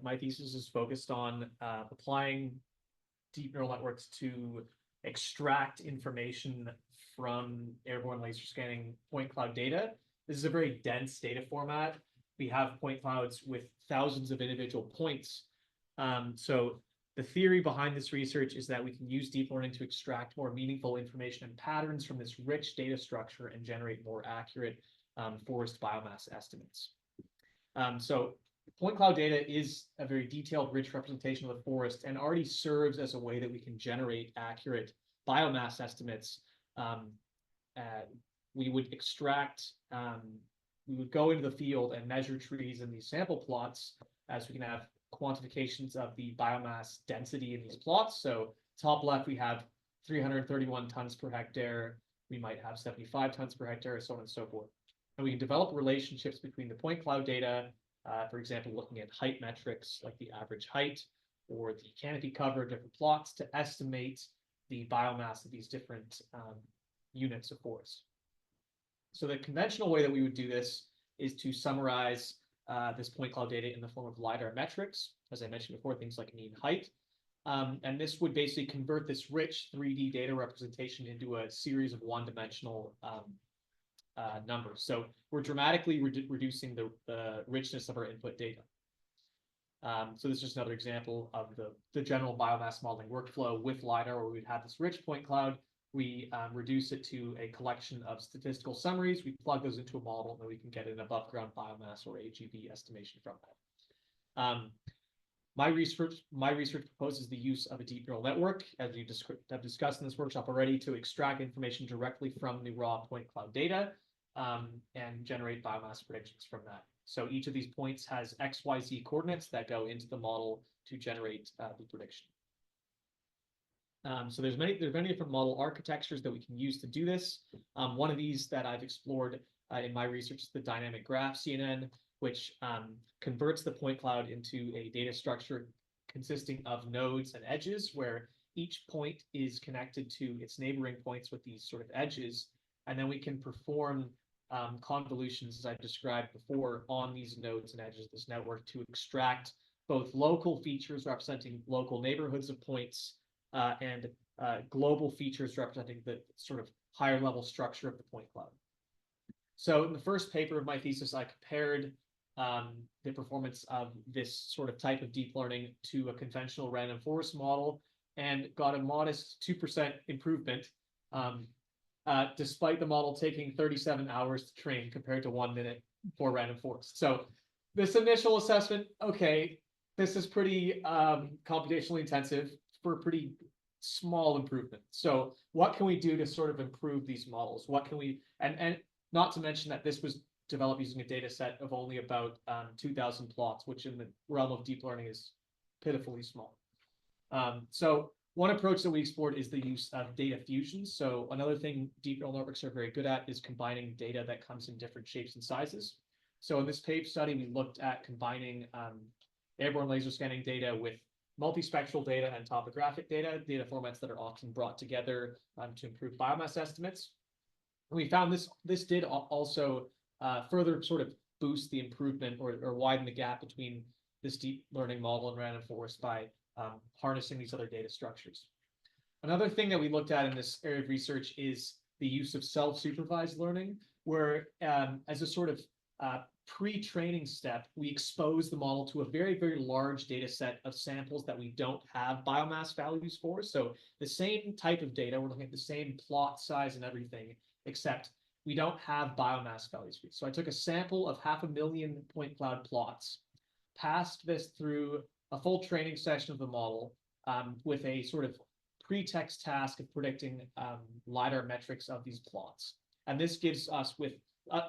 Speaker 7: my thesis is focused on applying deep neural networks to extract information from airborne laser scanning point cloud data. This is a very dense data format. We have point clouds with thousands of individual points. So the theory behind this research is that we can use deep learning to extract more meaningful information and patterns from this rich data structure and generate more accurate forest biomass estimates. So point cloud data is a very detailed, rich representation of the forest and already serves as a way that we can generate accurate biomass estimates. We would extract, we would go into the field and measure trees in these sample plots, as we can have quantifications of the biomass density in these plots. So top left, we have 331 tons per hectare. We might have 75 tons per hectare, so on and so forth. And we can develop relationships between the point cloud data, for example, looking at height metrics like the average height or the canopy cover of different plots to estimate the biomass of these different units of forest. So the conventional way that we would do this is to summarize this point cloud data in the form of LiDAR metrics, as I mentioned before, things like mean height. And this would basically convert this rich 3D data representation into a series of one-dimensional numbers. So we're dramatically reducing the richness of our input data. So this is just another example of the general biomass modeling workflow with LiDAR, where we'd have this rich point cloud. We reduce it to a collection of statistical summaries. We plug those into a model, and then we can get an above ground biomass or AGB estimation from that. My research proposes the use of a deep neural network, as we have discussed in this workshop already, to extract information directly from the raw point cloud data and generate biomass predictions from that. So each of these points has XYZ coordinates that go into the model to generate the prediction. So there's many different model architectures that we can use to do this. One of these that I've explored in my research is the dynamic graph CNN, which converts the point cloud into a data structure consisting of nodes and edges, where each point is connected to its neighboring points with these sort of edges. And then we can perform convolutions, as I've described before, on these nodes and edges of this network to extract both local features representing local neighborhoods of points and global features representing the sort of higher level structure of the point cloud. So in the first paper of my thesis, I compared the performance of this sort of type of deep learning to a conventional random forest model and got a modest 2% improvement, despite the model taking 37 hours to train compared to 1 minute for random forest. So this initial assessment, okay, this is pretty computationally intensive for a pretty small improvement. So what can we do to sort of improve these models? What can we, and not to mention that this was developed using a data set of only about 2,000 plots, which in the realm of deep learning is pitifully small. So one approach that we explored is the use of data fusion. So another thing deep neural networks are very good at is combining data that comes in different shapes and sizes. So in this PAPE study, we looked at combining airborne laser scanning data with multispectral data and topographic data formats that are often brought together to improve biomass estimates. And we found this did also further sort of boost the improvement or widen the gap between this deep learning model and random forest by harnessing these other data structures. Another thing that we looked at in this area of research is
Speaker 1: the use of self-supervised learning, where as a sort of pre-training step, we expose the model to a very, very large data set of samples that we don't have biomass values for. So the same type of data, we're looking at the same plot size and everything, except we don't have biomass values. So I took a sample of 500,000 point cloud plots, passed this through a full training session of the model with a sort of pretext task of predicting LiDAR metrics of these plots. And this gives us with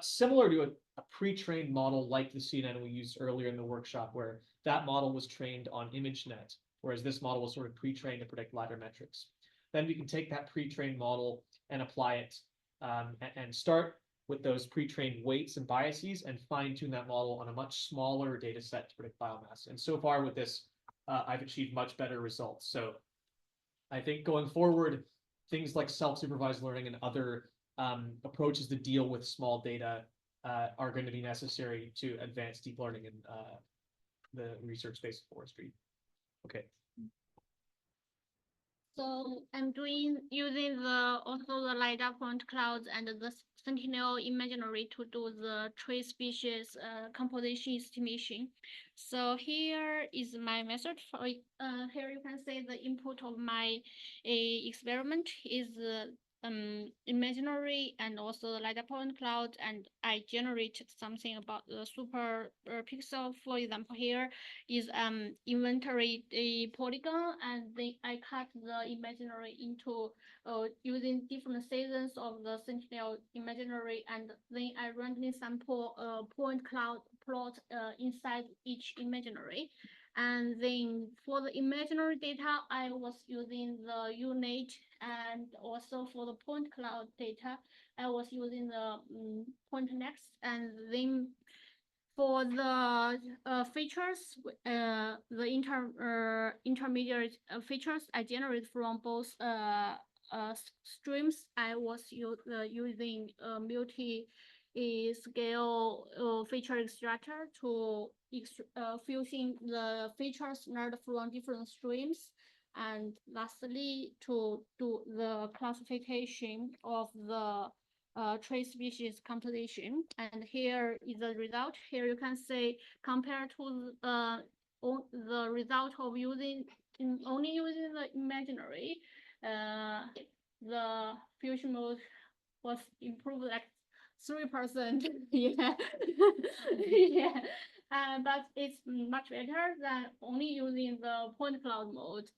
Speaker 1: similar to a pre-trained model like the CNN we used earlier in the workshop, where that model was trained on ImageNet, whereas this model was sort of pre-trained to predict LiDAR metrics. Then we can take that pre-trained model and apply it and start with those pre-trained weights and biases and fine-tune that model on a much smaller data set to predict biomass. And so far with this, I've achieved much better results. So I think going forward, things like self-supervised learning and other approaches to deal with small data are going to be necessary to advance deep learning in the research space of forestry. Okay.
Speaker 2: So I'm using also the LiDAR point clouds and the Sentinel imaginary to do the tree species composition estimation. So here is my method for here you can see the input of my experiment is imaginary and also the LiDAR point cloud, and I generated something about the super pixel. For example, here is inventory a polygon, and then I cut the imaginary into using different seasons of the Sentinel imaginary, and then I randomly sample point cloud plot inside each imaginary. And then for the imaginary data, I was using the unit, and also for the point cloud data, I was using the point next. And then for the features, the intermediate features I generate from both streams, I was using multi-scale feature extractor to fusing the features learned from different streams. And lastly, to do the classification of the tree species composition. And here is the result. Here you can see compared to the result of only using the imaginary, the fusion mode was improved like 3%. Yeah. Yeah. But it's much better than only using the point cloud mode.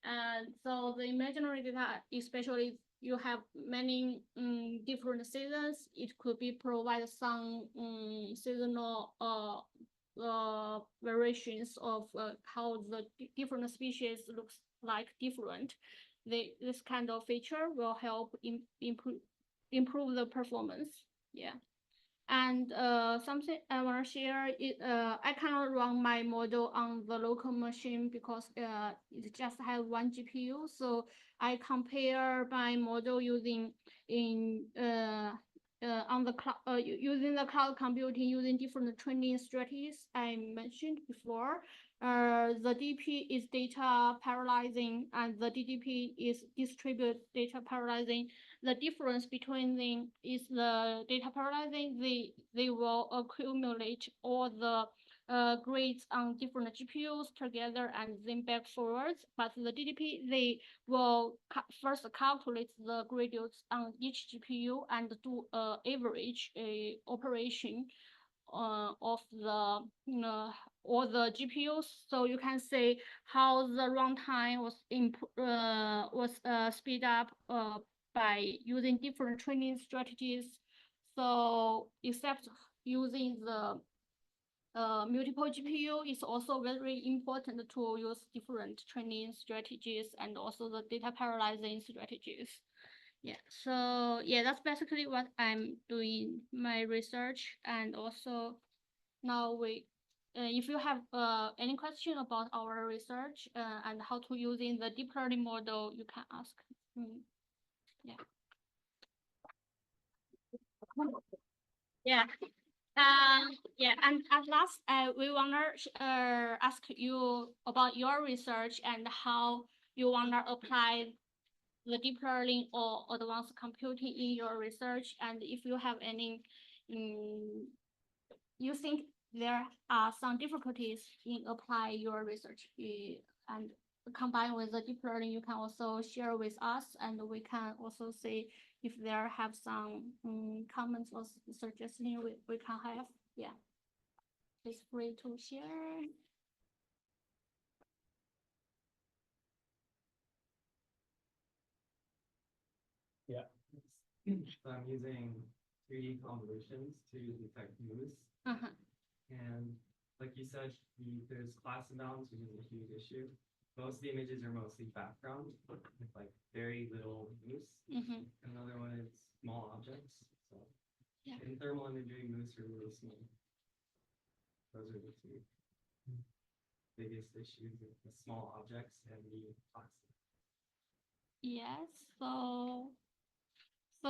Speaker 2: And so the imaginary data, especially you have many different seasons, it could be provide some seasonal variations of how the different species looks like different. This kind of feature will help improve the performance. Yeah. And something I want to share is I cannot run my model on the local machine because it just has one GPU. So I compare my model using on the cloud using the cloud computing using different training strategies I mentioned before. The DP is data parallelizing and the DDP is distributed data parallelizing. The difference between them is the data parallelizing, they will accumulate all the grades on different GPUs together and then back forwards. But the DDP, they will first calculate the gradients on each GPU and do average operation of the all the GPUs, so you can see how the runtime was speed up by using different training strategies. So except using the multiple GPU is also very important to use different training strategies and also the data parallelizing strategies. Yeah, so yeah, that's basically what I'm doing my research. And also now if you have any question about our research and how to using the deep learning model, you can ask. Yeah. Yeah. Yeah, and at last, we wanna ask you about your research and how you wanna apply the deep learning or advanced computing in your research, and if you have any, you think there are some difficulties in apply your research, and combined with the deep learning, you can also share with us, and we can also see if there have some comments or suggestions we can have. Yeah, please free to share.
Speaker 11: So I'm using 3D convolutions to detect moose. And like you said, there's class imbalance, which is a huge issue. Most of the images are mostly background with like very little moose. Another one is small objects. So in thermal imagery, moose are really small. Those are the two biggest issues with the small objects and the class.
Speaker 2: Yes, so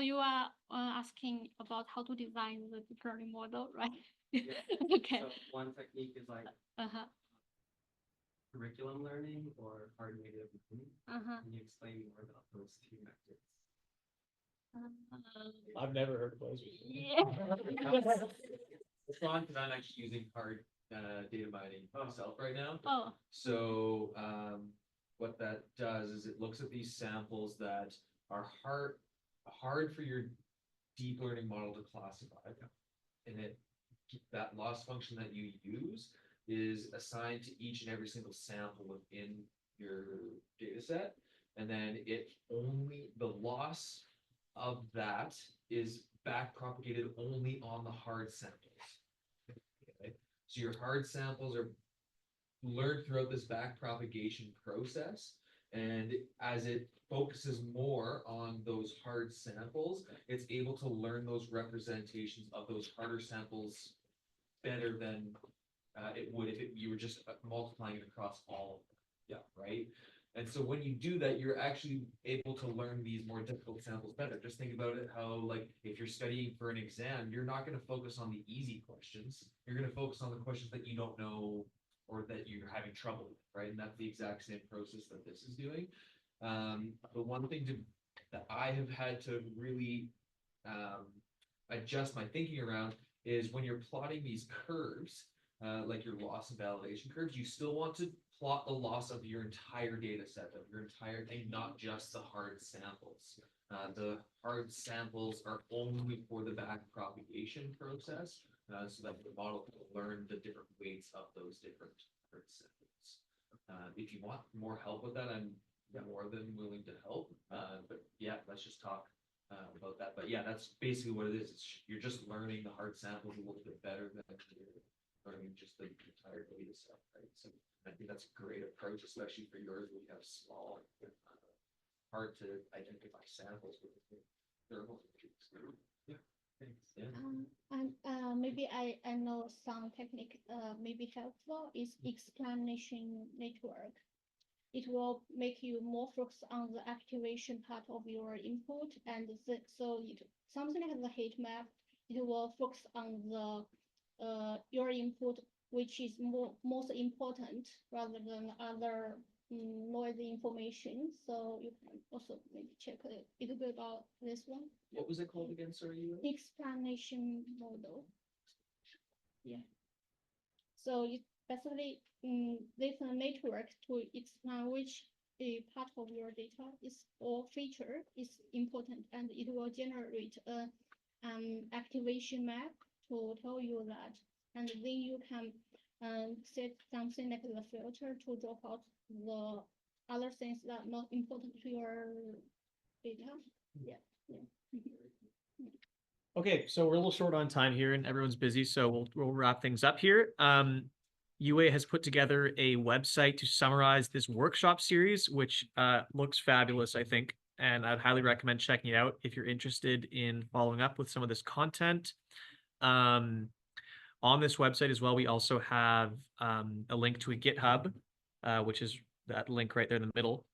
Speaker 2: you are asking about how to design the deep learning model, right? Okay.
Speaker 11: So one technique is like curriculum learning or hard native learning. Can you explain more about those two methods?
Speaker 7: I've never heard of those.
Speaker 2: Yeah.
Speaker 8: It's fun because I'm actually using hard data mining myself right now.
Speaker 2: Oh.
Speaker 8: So what that does is it looks at these samples that are hard for your deep learning model to classify, and that loss function that you use is assigned to each and every single sample within your data set, and then the loss of that is back propagated only on the hard samples. Okay? So your hard samples are learned throughout this back propagation process, and as it focuses more on those hard samples, it's able to learn those representations of those harder samples better than it would if you were just multiplying it across all of them. Yeah, right. And so when you do that, you're actually able to learn these more difficult samples better. Just think about it, how like if you're studying for an exam, you're not going to focus on the easy questions. You're going to focus on the questions that you don't know or that you're having trouble with, right? And that's the exact same process that this is doing. The one thing that I have had to really adjust my thinking around is when you're plotting these curves, like your loss and validation curves, you still want to plot the loss of your entire data set, of your entire thing, not just the hard samples. The hard samples are only for the back propagation process, so that the model can learn the different weights of those different hard samples. If you want more help with that, I'm more than willing to help. But yeah, let's just talk about that. But yeah, that's basically what it is. You're just learning the hard samples a little bit better than you're learning just the entire data set, right? So I think that's a great approach, especially for yours where you have small, hard to identify samples with thermal images. Yeah, thanks. Yeah.
Speaker 2: And maybe I know some technique maybe helpful is explanation network. It will make you more focus on the activation part of your input, and something like the heat map, it will focus on the your input, which is most important rather than other noisy information. So you can also maybe check a little bit about this one.
Speaker 8: What was it called again? Sorry,
Speaker 2: Explanation model. Yeah. So it basically there's a network to explain which part of your data is or feature is important, and it will generate a activation map to tell you that, and then you can set something like the filter to drop out the other things that are not important to your data. Yeah.
Speaker 7: Okay, so we're a little short on time here and everyone's busy, so we'll wrap things up here. UA has put together a website to summarize this workshop series, which looks fabulous, I think, and I'd highly recommend checking it out if you're interested in following up with some of this content. On this website as well, we also have a link to a GitHub, which is that link right there in the middle.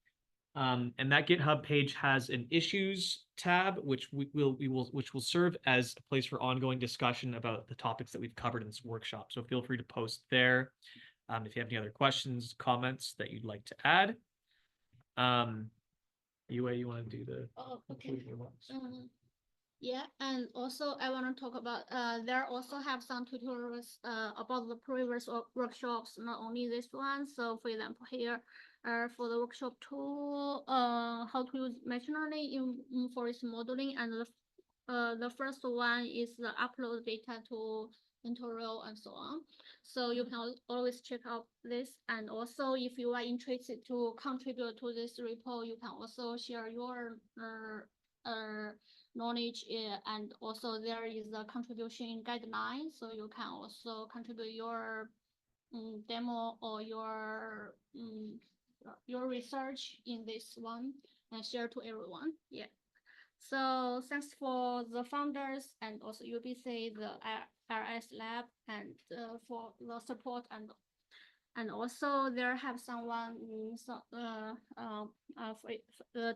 Speaker 7: And that GitHub page has an issues tab, which will serve as a place for ongoing discussion about the topics that we've covered in this workshop. So feel free to post there if you have any other questions, comments that you'd like to add. UA, you want to do the
Speaker 2: Oh, okay.
Speaker 7: concluding remarks?
Speaker 2: Yeah, and also I want to talk about, there also have some tutorials, about the previous workshops, not only this one. So for example, here, for the workshop two, how to use machine learning in forest modeling, and the first one is the upload data to Interroll and so on. So you can always check out this. And also, if you are interested to contribute to this report, you can also share your knowledge, and also there is a contribution guideline, so you can also contribute your demo or your research in this one and share to everyone. Yeah. So thanks for the founders and also UBC, the RS lab, and for the support, and also there have someone,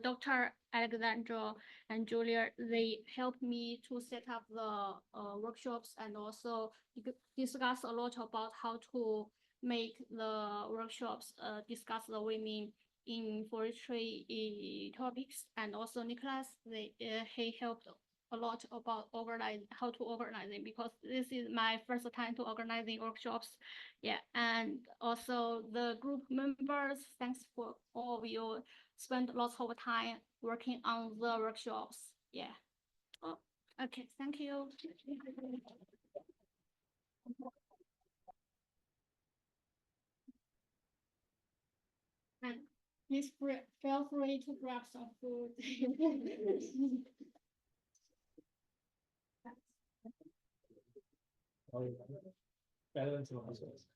Speaker 2: Dr. Alexandra and Julia, they helped me to set up the workshops, and also discuss a lot about how to make the workshops, discuss the women in forestry topics. And also Nicholas, he helped a lot about how to organize it, because this is my first time to organizing workshops. Yeah, and also the group members, thanks for all of you spend lots of time working on the workshops. Yeah. Oh, okay, thank you. And please feel free to grab some food.
Speaker 1: Better than some others.